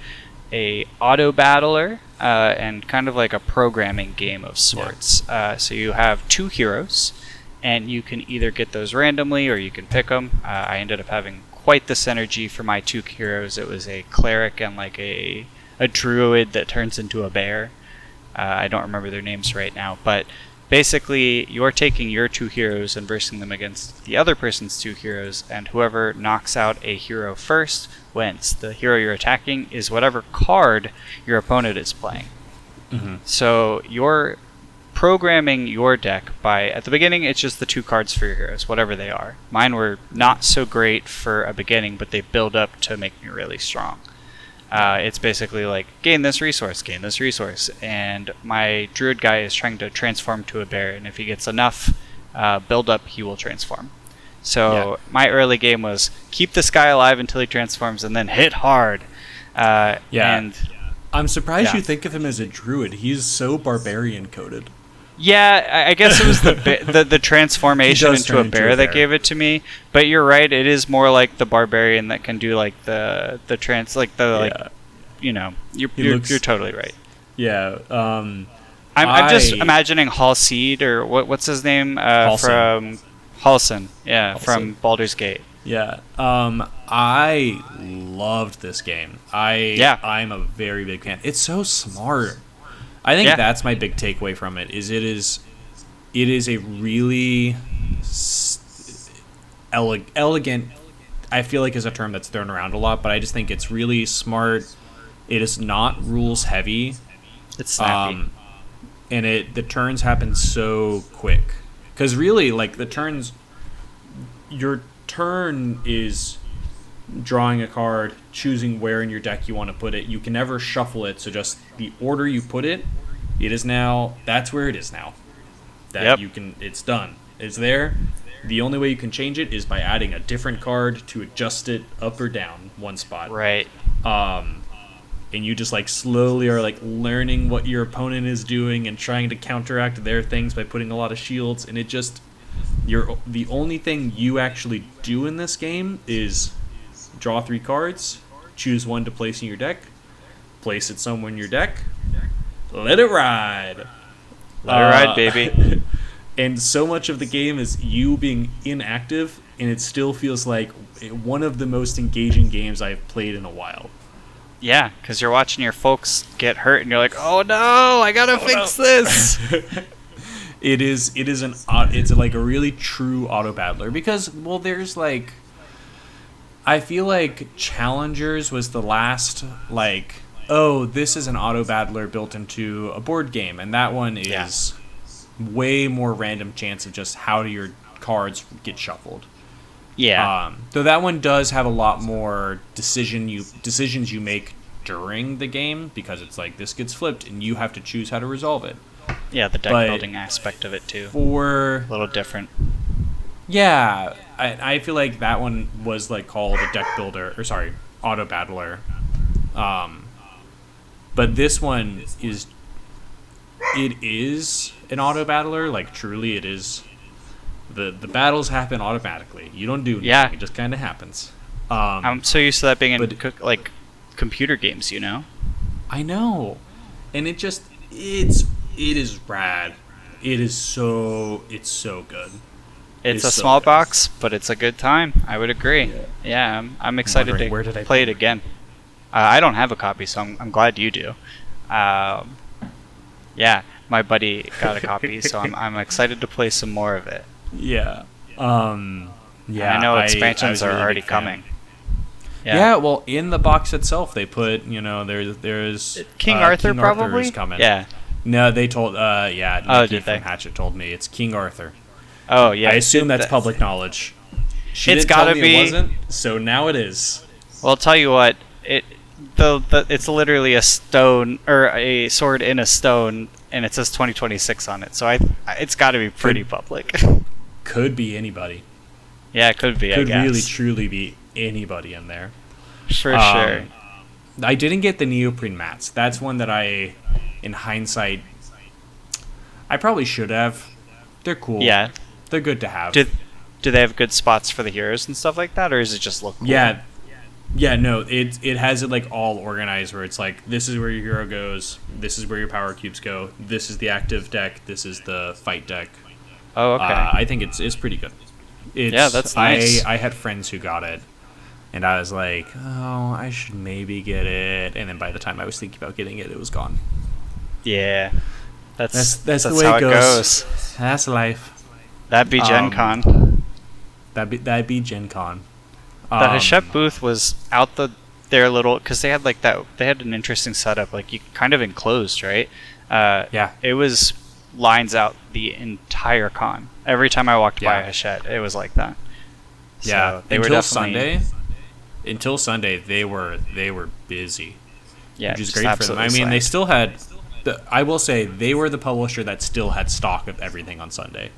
auto battler and kind of like a programming game of sorts. So you have two heroes, and you can either get those randomly or you can pick them. I ended up having quite the synergy for my two heroes. It was a cleric and like a druid that turns into a bear. I don't remember their names right now, but basically you're taking your two heroes and versing them against the other person's two heroes, and whoever knocks out a hero first wins. The hero you're attacking is whatever card your opponent is playing. Mm-hmm. So you're programming your deck by, at the beginning, it's just the two cards for your heroes, whatever they are. Mine were not so great for a beginning, but they build up to make me really strong. It's basically like, gain this resource, and my druid guy is trying to transform to a bear, and if he gets enough build up, he will transform. So my early game was keep this guy alive until he transforms, and then hit hard. And I'm surprised you think of him as a druid. He's so barbarian coded. Yeah, I guess it was the transformation into a bear that gave it to me. But you're right; it is more like the barbarian that can do like the you're totally right. Yeah. I'm just imagining Halseed or what's his name from Halsin. Yeah, from Baldur's Gate. Yeah. I loved this game. I'm a very big fan. It's so smart. I think that's my big takeaway from it. It is a really elegant. I feel like is a term that's thrown around a lot, but I just think it's really smart. It is not rules heavy. It's snappy, and the turns happen so quick. Because really, like the turns, your turn is drawing a card, choosing where in your deck you want to put it. You can never shuffle it, so just the order you put it, that's where it is now. It's done. It's there. The only way you can change it is by adding a different card to adjust it up or down one spot. Right. And you just like slowly are like learning what your opponent is doing and trying to counteract their things by putting a lot of shields, and the only thing you actually do in this game is draw 3 cards, choose one to place in your deck, place it somewhere in your deck, let it ride. Let it ride, baby. And so much of the game is you being inactive, and it still feels like one of the most engaging games I've played in a while. Yeah, because you're watching your folks get hurt, and you're like, "Oh no, I gotta fix this." It's like a really true auto battler because there's like, I feel like Challengers was the last like, oh, this is an auto battler built into a board game, and that one is way more random chance of just how do your cards get shuffled. Yeah. Though that one does have a lot more decisions you make during the game, because it's like this gets flipped and you have to choose how to resolve it. Yeah, the deck building aspect of it too. For a little different. Yeah, I feel like that one was like called a deck builder, or sorry, auto battler. But this one is an auto battler. Like truly, it is. The battles happen automatically. You don't do anything. Yeah. It just kind of happens. I'm so used to that being in like computer games, you know. I know, and it is rad. It's so good. It's a small box, but it's a good time. I would agree. Yeah, I'm excited to play it again. I don't have a copy, so I'm glad you do. Yeah, my buddy got a copy, so I'm excited to play some more of it. Yeah. I know expansions are already coming. Yeah, well, in the box itself, they put, there's King Arthur probably Arthur's coming. Yeah. No, they told. Nikki did they? from Hatchet told me it's King Arthur. Oh yeah. I assume that's public knowledge. It's gotta be. It wasn't, so now it is. Well, I'll tell you what. It's literally a stone or a sword in a stone, and it says 2026 on it. So it's got to be pretty public. Could be anybody. Yeah, it could be. Could I guess. really truly be anybody in there. For sure. I didn't get the neoprene mats. That's one that in hindsight, I probably should have. They're cool. Yeah. They're good to have. Do they have good spots for the heroes and stuff like that, or is it just look cool? Yeah. Yeah, no, it has it like all organized where it's like, this is where your hero goes, this is where your power cubes go, this is the active deck, this is the fight deck. Oh, okay. I think it's pretty good. Yeah, that's nice. I had friends who got it, and I was like, oh, I should maybe get it. And then by the time I was thinking about getting it, it was gone. Yeah. That's the way how it goes. That's life. That'd be Gen Con. That'd be Gen Con. The Hachette booth was out their little, because they had like that. They had an interesting setup, like you kind of enclosed, right? Yeah. It was lines out the entire con. Every time I walked by a Hachette, it was like that. So yeah. they were definitely Until Sunday, they were busy. Yeah, which is great for them. I mean, they still had. I will say they were the publisher that still had stock of everything on Sunday.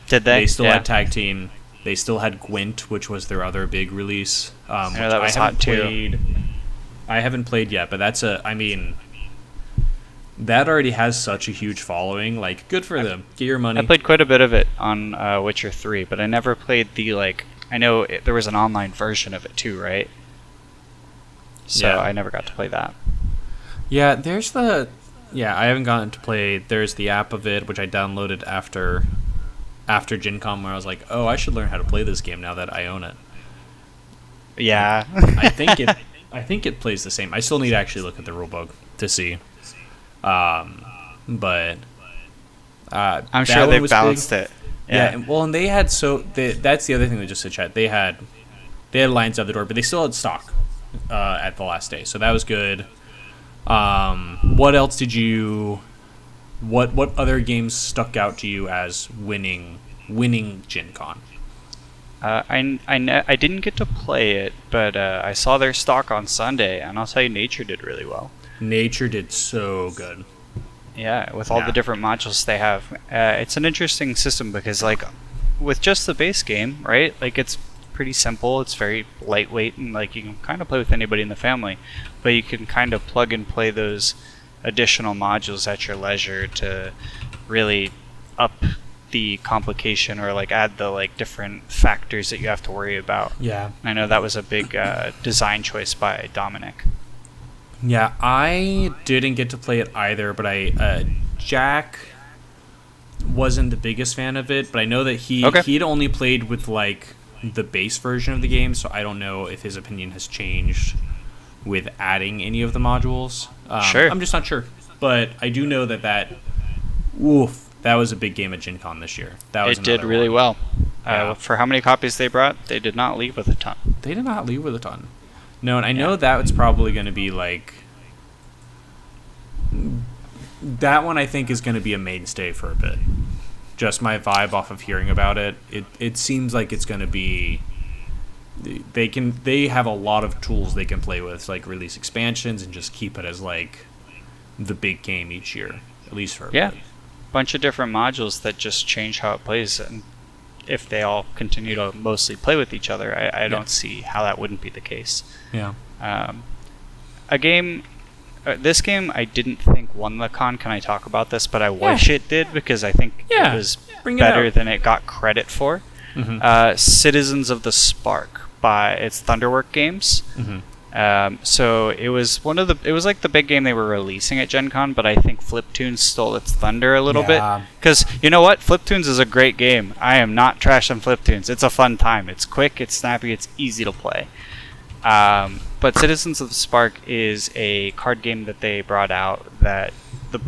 Did they? They still had Tag Team. They still had Gwent, which was their other big release. I know that was hot too. I haven't played yet, but that's that already has such a huge following. Like, good for them. Get your money. I played quite a bit of it on Witcher 3, but I never played the I know there was an online version of it too, right? So Yeah. I never got to play that. Yeah, there's I haven't gotten to play. There's the app of it, which I downloaded after Gen Con, where I was like, oh, I should learn how to play this game now that I own it. Yeah. I think it plays the same. I still need to actually look at the rulebook to see. But I'm sure they've balanced it. Yeah. And they had that's the other thing that just to chat. They had lines out the door, but they still had stock at the last day, so that was good. What else did you? What other games stuck out to you as winning Gen Con? I didn't get to play it, but I saw their stock on Sunday, and I'll tell you, Nature did really well. Nature did so good. Yeah, with all the different modules they have. It's an interesting system because, like, with just the base game, right? Like, it's pretty simple. It's very lightweight, and like you can kind of play with anybody in the family, but you can kind of plug and play those additional modules at your leisure to really up the complication or like add the like different factors that you have to worry about. Yeah, I know that was a big design choice by Dominic. Yeah, I didn't get to play it either, but Jack wasn't the biggest fan of it, but I know that he'd only played with like the base version of the game, so I don't know if his opinion has changed with adding any of the modules. Sure. I'm just not sure, but I do know that was a big game at Gen Con this year. It did really well. For how many copies they brought, they did not leave with a ton. They did not leave with a ton. No, and I know that's probably going to be like... That one I think is going to be a mainstay for a bit. Just my vibe off of hearing about it. It seems like it's going to be they have a lot of tools they can play with, like release expansions and just keep it as like the big game each year, at least for everybody. Bunch of different modules that just change how it plays, and if they all continue to mostly play with each other, I don't see how that wouldn't be the case. Yeah. This game I didn't think won the con. Can I talk about this? But I wish it did, because I think it was better than it got credit for. Citizens of the Spark by Thunderwork Games. So it was it was like the big game they were releasing at Gen Con, but I think Fliptoons stole its thunder a little bit. Because you know what? Fliptoons is a great game. I am not trash on Fliptoons. It's a fun time. It's quick, it's snappy, it's easy to play. But Citizens of the Spark is a card game that they brought out that,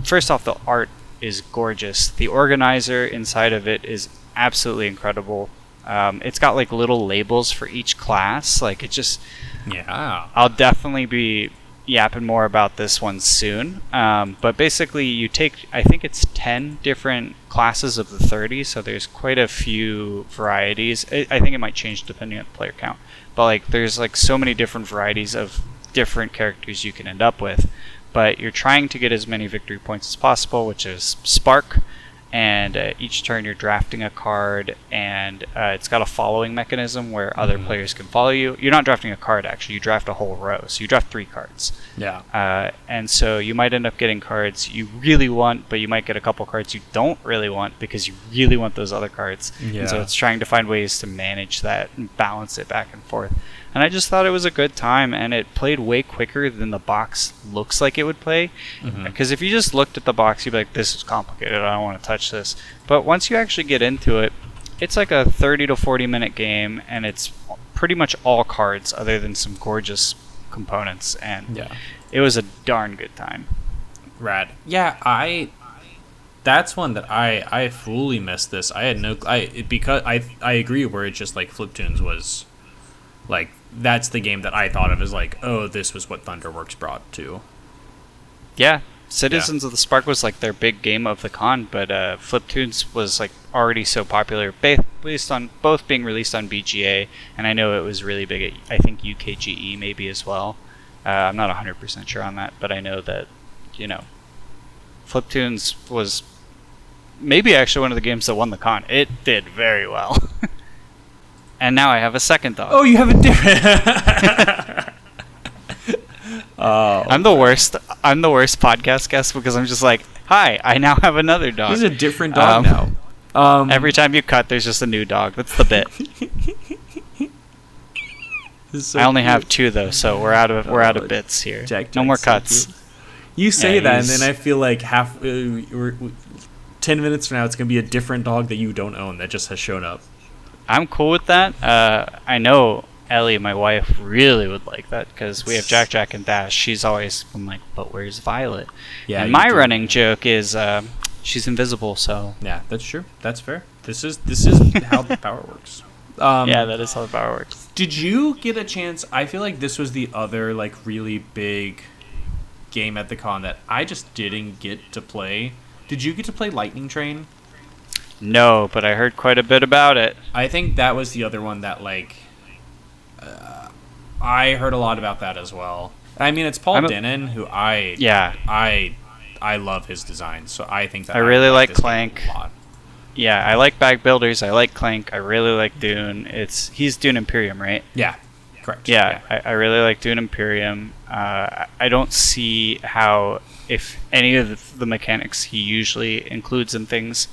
first off, the art is gorgeous. The organizer inside of it is absolutely incredible. It's got like little labels for each class. Like, it just... Yeah. I'll definitely be yapping more about this one soon. But basically, you take, I think it's 10 different classes of the 30, so there's quite a few varieties. I think it might change depending on the player count. But like, there's like so many different varieties of different characters you can end up with. But you're trying to get as many victory points as possible, which is Spark. And each turn you're drafting a card, and it's got a following mechanism where other players can follow you. You're not drafting a card, actually. You draft a whole row. So you draft 3 cards. Yeah. And so you might end up getting cards you really want, but you might get a couple cards you don't really want because you really want those other cards. Yeah. And so it's trying to find ways to manage that and balance it back and forth. And I just thought it was a good time, and it played way quicker than the box looks like it would play. Because if you just looked at the box, you'd be like, this is complicated, I don't want to touch this. But once you actually get into it, it's like a 30 to 40 minute game, and it's pretty much all cards other than some gorgeous components. And it was a darn good time. Rad. Yeah, that's one that I fully missed this. I had because I agree where it's just like Fliptoons was like, that's the game that I thought of as like, oh, this was what Thunderworks brought to. Yeah, Citizens of the Spark was like their big game of the con, but Fliptoons was like already so popular, based on both being released on BGA, and I know it was really big at, I think, UKGE maybe as well. I'm not 100% sure on that, but I know that, you know, Fliptoons was maybe actually one of the games that won the con. It did very well. And now I have a second dog. Oh, you have a different... I'm the worst podcast guest, because I'm just like, hi, I now have another dog. He's a different dog now. Every time you cut, there's just a new dog. That's the bit. So I only have 2 though, so we're out of bits here. No more cuts. So you say that, and then I feel like 10 minutes from now, it's gonna be a different dog that you don't own that just has shown up. I'm cool with that. I know Ellie, my wife, really would like that, because we have Jack, and Dash. She's always been like, but where's Violet? Yeah. And my running joke is she's invisible, so... Yeah, that's true. That's fair. This is how the power works. Yeah, that is how the power works. Did you get a chance... I feel like this was the other like really big game at the con that I just didn't get to play. Did you get to play Lightning Train? No, but I heard quite a bit about it. I think that was the other one that, like, I heard a lot about that as well. I mean, it's Paul Dennen, who I love his design, so I think that I really like Clank. A lot. Yeah, I like Bag Builders. I like Clank. I really like Dune. He's Dune Imperium, right? Yeah, correct. Yeah. I really like Dune Imperium. I don't see how, if any of the mechanics he usually includes in things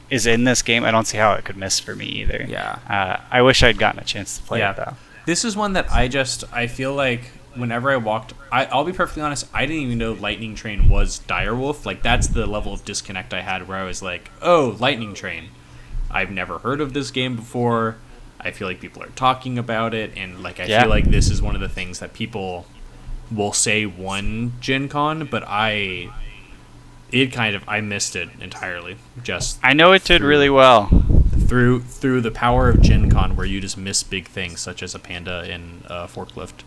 is in this game, I don't see how it could miss for me either. Yeah. I wish I'd gotten a chance to play it, though. This is one that I feel like whenever I walked... I'll be perfectly honest, I didn't even know Lightning Train was Direwolf. Like, that's the level of disconnect I had, where I was like, oh, Lightning Train. I've never heard of this game before. I feel like people are talking about it, and like I feel like this is one of the things that people will say won Gen Con, but I missed it entirely. I know it did really well. Through the power of Gen Con, where you just miss big things, such as a panda in a forklift.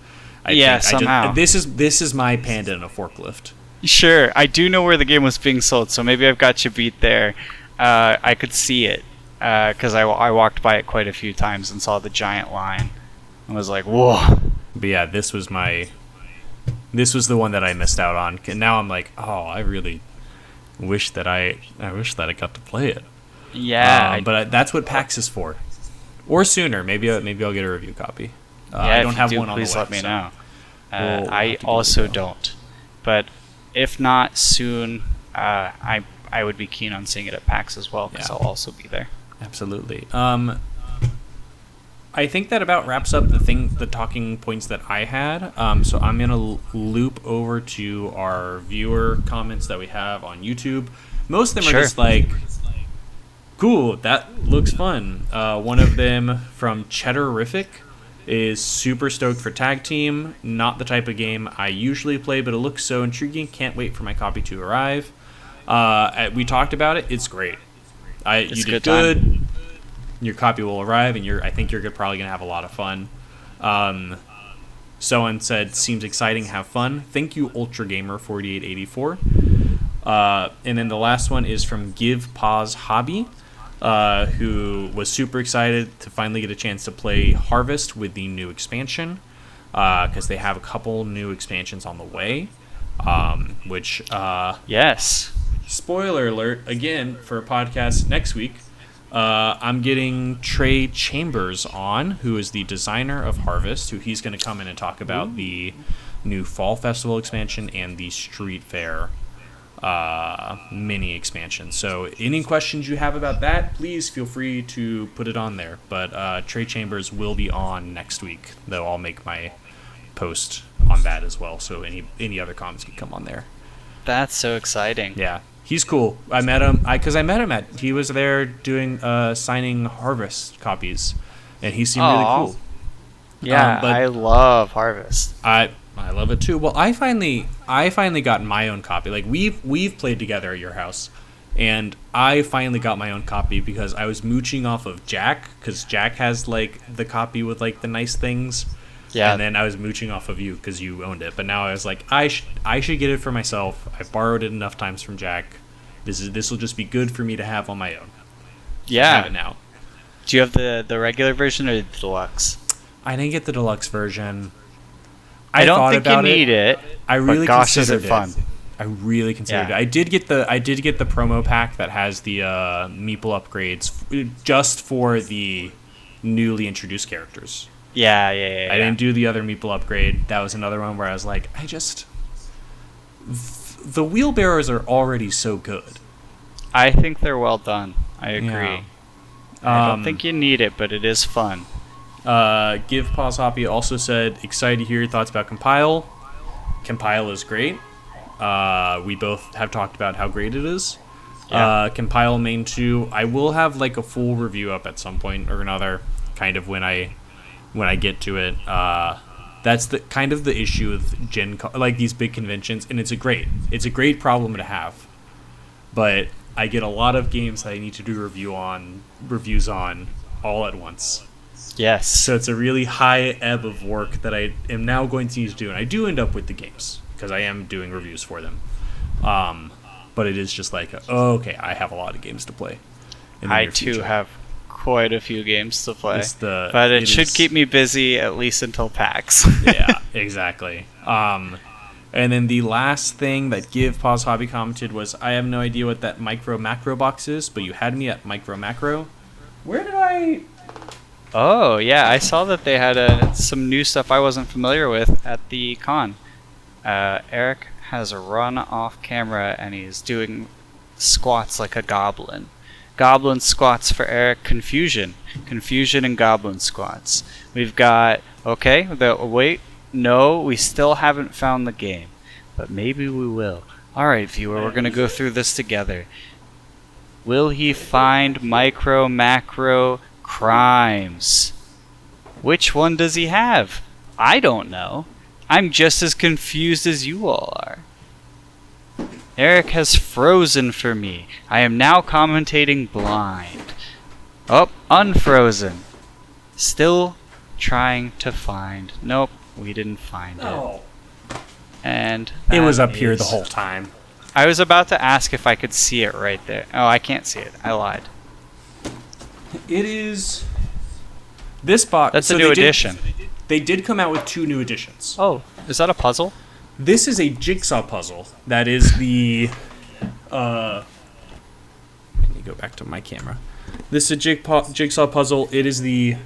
Somehow. This is my panda in a forklift. Sure, I do know where the game was being sold, so maybe I've got you beat there. I could see it, because I walked by it quite a few times and saw the giant line. I was like, whoa. But yeah, this was the one that I missed out on. And now I'm like, oh, I really wish that I got to play it. Yeah. But that's what PAX is for. Or sooner. Maybe I'll get a review copy. Yeah, I don't have one on please the way. let me know. We'll I also don't. But if not soon, I would be keen on seeing it at PAX as well, because I'll also be there. Absolutely. I think that about wraps up the talking points that I had. So I'm gonna loop over to our viewer comments that we have on YouTube. Most of them are just like, cool, that looks fun. One of them from Cheddarrific is super stoked for Tag Team. Not the type of game I usually play, but it looks so intriguing. Can't wait for my copy to arrive. We talked about it. It's great. You did good. Your copy will arrive, and I think you're probably going to have a lot of fun. Someone said, seems exciting, have fun. Thank you, Ultra Gamer 4884. And then the last one is from Give Pause Hobby, who was super excited to finally get a chance to play Harvest with the new expansion, because they have a couple new expansions on the way, which... yes. Spoiler alert, again, for a podcast next week, I'm getting Trey Chambers on, who is the designer of Harvest, who he's going to come in and talk about the new Fall Festival expansion and the Street Fair mini expansion. So any questions you have about that, please feel free to put it on there. But Trey Chambers will be on next week, though I'll make my post on that as well, so any other comments can come on there. That's so exciting. Yeah. He's cool. I met him he was there doing signing Harvest copies, and he seemed really cool. Yeah, but I love Harvest. I love it too. Well, I finally got my own copy. Like we've played together at your house, and I finally got my own copy because I was mooching off of Jack, because Jack has like the copy with like the nice things. Yeah. And then I was mooching off of you because you owned it. But now I was like, I should get it for myself. I borrowed it enough times from Jack. This will just be good for me to have on my own. Yeah. I have it now. Do you have the regular version or the deluxe? I didn't get the deluxe version. I don't think you need it. I really considered it. Fun. I really considered it. I did get the promo pack that has the meeple upgrades just for the newly introduced characters. Yeah. I didn't do the other meeple upgrade. That was another one where I was like, the wheelbarrows are already so good. I think they're well done. I agree. Yeah. I don't think you need it, but it is fun. Give Pause Hoppy also said, excited to hear your thoughts about Compile. Compile is great. We both have talked about how great it is. Yeah. Compile Main 2, I will have like a full review up at some point or another, kind of when I get to it. That's the kind of the issue with like these big conventions, and it's a great problem to have. But I get a lot of games that I need to do reviews on all at once. Yes. So it's a really high ebb of work that I am now going to need to do, and I do end up with the games because I am doing reviews for them. But it is just like, okay, I have a lot of games to play. I too have quite a few games to play, but it should keep me busy at least until PAX. Yeah, exactly. And then the last thing that Give Pause Hobby commented was, I have no idea what that micro macro box is, but you had me at micro macro. Where did I... Oh, yeah, I saw that they had some new stuff I wasn't familiar with at the con. Eric has a run off camera, and he's doing squats like a goblin. Goblin squats for Eric. Confusion and goblin squats. We've got, no, we still haven't found the game, but maybe we will. Alright, viewer, we're going to go through this together. Will he find micro macro crimes? Which one does he have? I don't know. I'm just as confused as you all are. Eric has frozen for me. I am now commentating blind. Oh, unfrozen. Still trying to find. Nope, we didn't find it. And it was up here the whole time. I was about to ask if I could see it right there. Oh, I can't see it. I lied. It is this box. That's a new edition. They did come out with 2 new editions. Oh, is that a puzzle? This is a jigsaw puzzle. That is the... let me go back to my camera. This is a jigsaw puzzle. It is the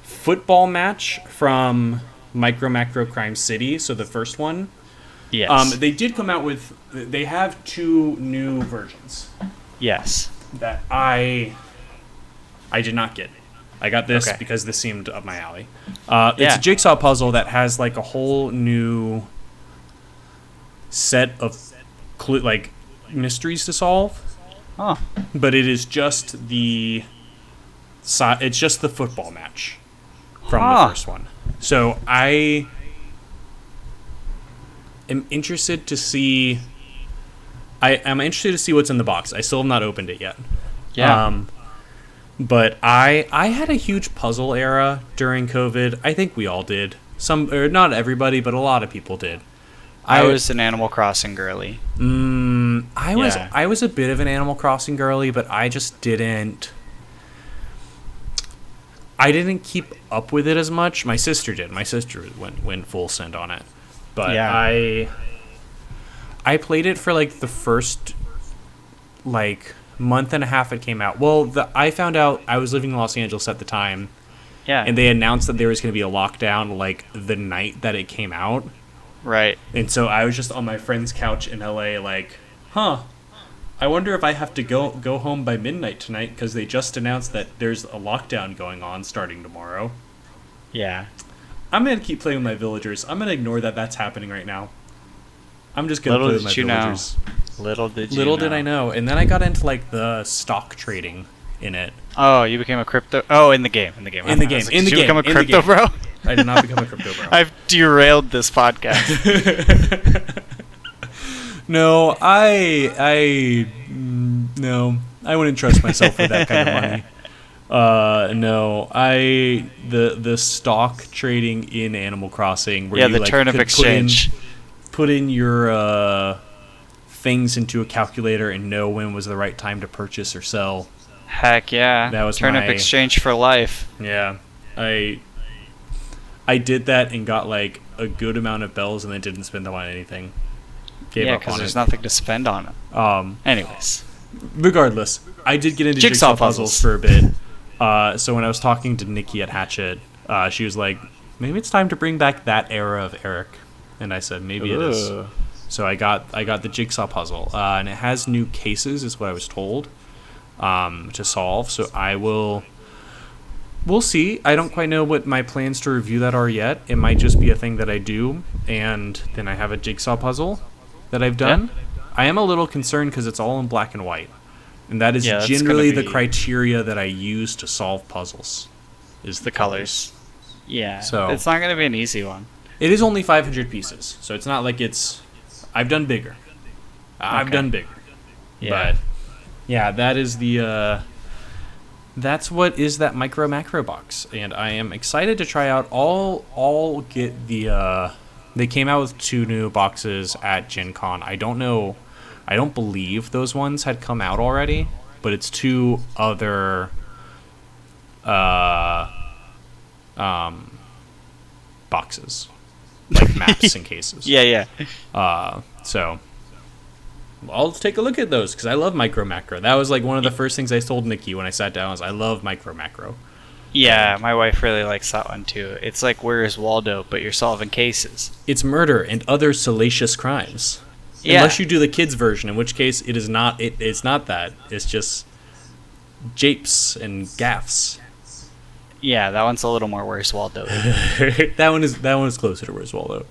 football match from Micro Macro Crime City, so the first one. Yes. They did come out with... They have 2 new versions. Yes. That I did not get. I got this because this seemed up my alley. It's a jigsaw puzzle that has like a whole new set of mysteries to solve. Huh. But it is just the football match from the first one. So I am interested to see. I'm interested to see what's in the box. I still have not opened it yet. Yeah. But I had a huge puzzle era during COVID. I think we all did. Not everybody, but a lot of people did. I was an Animal Crossing girly. I was a bit of an Animal Crossing girly, but I just didn't. I didn't keep up with it as much. My sister did. My sister went full send on it, but I played it for like the first month and a half it came out. Well, I found out I was living in Los Angeles at the time. Yeah. And they announced that there was going to be a lockdown the night that it came out. Right. And so I was just on my friend's couch in LA I wonder if I have to go home by midnight tonight because they just announced that there's a lockdown going on starting tomorrow. Yeah. I'm going to keep playing with my villagers. I'm going to ignore that that's happening right now. I'm just going to play with my villagers. Little did I know. And then I got into the stock trading in it. Oh, you became a crypto... Oh, in the game. In the game. Did you become a crypto bro? I did not become a crypto bro. I've derailed this podcast. No, no, I wouldn't trust myself with that kind of money. No, the stock trading in Animal Crossing where you the turnip exchange. Put in your things into a calculator and know when was the right time to purchase or sell. Heck yeah. That was turnip exchange for life. Yeah. I did that and got a good amount of bells and then didn't spend them on anything. Gave up because on there's it. Nothing to spend on it. Anyways. Regardless, I did get into jigsaw puzzles for a bit. So when I was talking to Nikki at Hatchet, she was like, maybe it's time to bring back that era of Eric. And I said, maybe it is. So I got the jigsaw puzzle. And it has new cases, is what I was told, to solve. So we'll see. I don't quite know what my plans to review that are yet. It might just be a thing that I do, and then I have a jigsaw puzzle that I've done. Yeah. I am a little concerned because it's all in black and white. And that is generally the criteria that I use to solve puzzles. Is the colors. Yeah, so it's not going to be an easy one. It is only 500 pieces, so it's not like it's... I've done bigger. I've done bigger. Yeah. But, yeah, that is the... that's what is that Micro Macro box. And I am excited to try out all get the... they came out with 2 new boxes at Gen Con. I don't believe those ones had come out already, but it's 2 other boxes, maps and cases. Yeah. So I'll take a look at those because I love Micro Macro. That was one of the first things I told Nikki when I sat down. I love Micro Macro. Yeah, my wife really likes that one too. It's like Where's Waldo, but you're solving cases. It's murder and other salacious crimes. Yeah. Unless you do the kids version, in which case it is not. It's not that. It's just japes and gaffs. Yeah, that one's a little more Where's Waldo. that one is closer to Where's Waldo.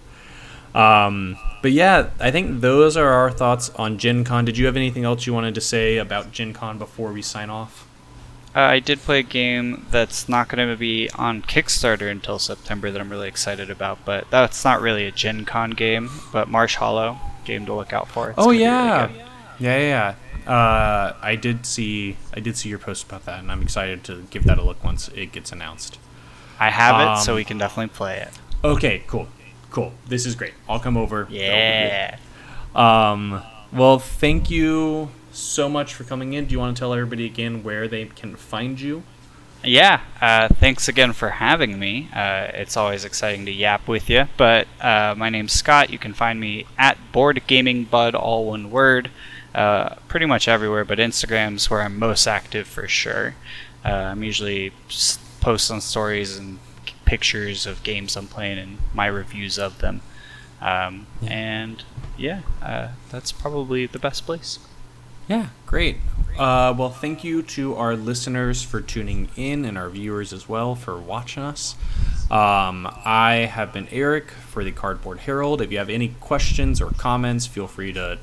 But yeah, I think those are our thoughts on Gen Con. Did you have anything else you wanted to say about Gen Con before we sign off? I did play a game that's not going to be on Kickstarter until September that I'm really excited about, but that's not really a Gen Con game, but Marsh Hollow, game to look out for. It's yeah. Really yeah. I did see your post about that, and I'm excited to give that a look once it gets announced. I have it, so we can definitely play it. Okay, cool. This is great. I'll come over. Yeah. Well, thank you so much for coming in. Do you want to tell everybody again where they can find you? Yeah, thanks again for having me. It's always exciting to yap with you. But my name's Scott. You can find me at Boardgamingbud, all one word, pretty much everywhere, but Instagram's where I'm most active for sure. I'm usually post on stories and pictures of games I'm playing and my reviews of them. And yeah, that's probably the best place. Yeah, great. Well, thank you to our listeners for tuning in and our viewers as well for watching us. I have been Eric for the Cardboard Herald. If you have any questions or comments, feel free to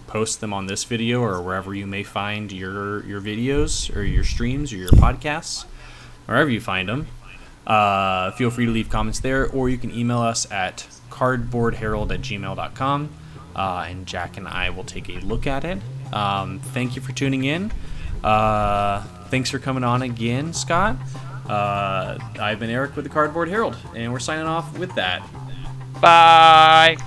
post them on this video or wherever you may find your videos or your streams or your podcasts, wherever you find them. Feel free to leave comments there, or you can email us at cardboardherald@gmail.com, and Jack and I will take a look at it. Thank you for tuning in. Thanks for coming on again, Scott. I've been Eric with the Cardboard Herald, and we're signing off with that. Bye!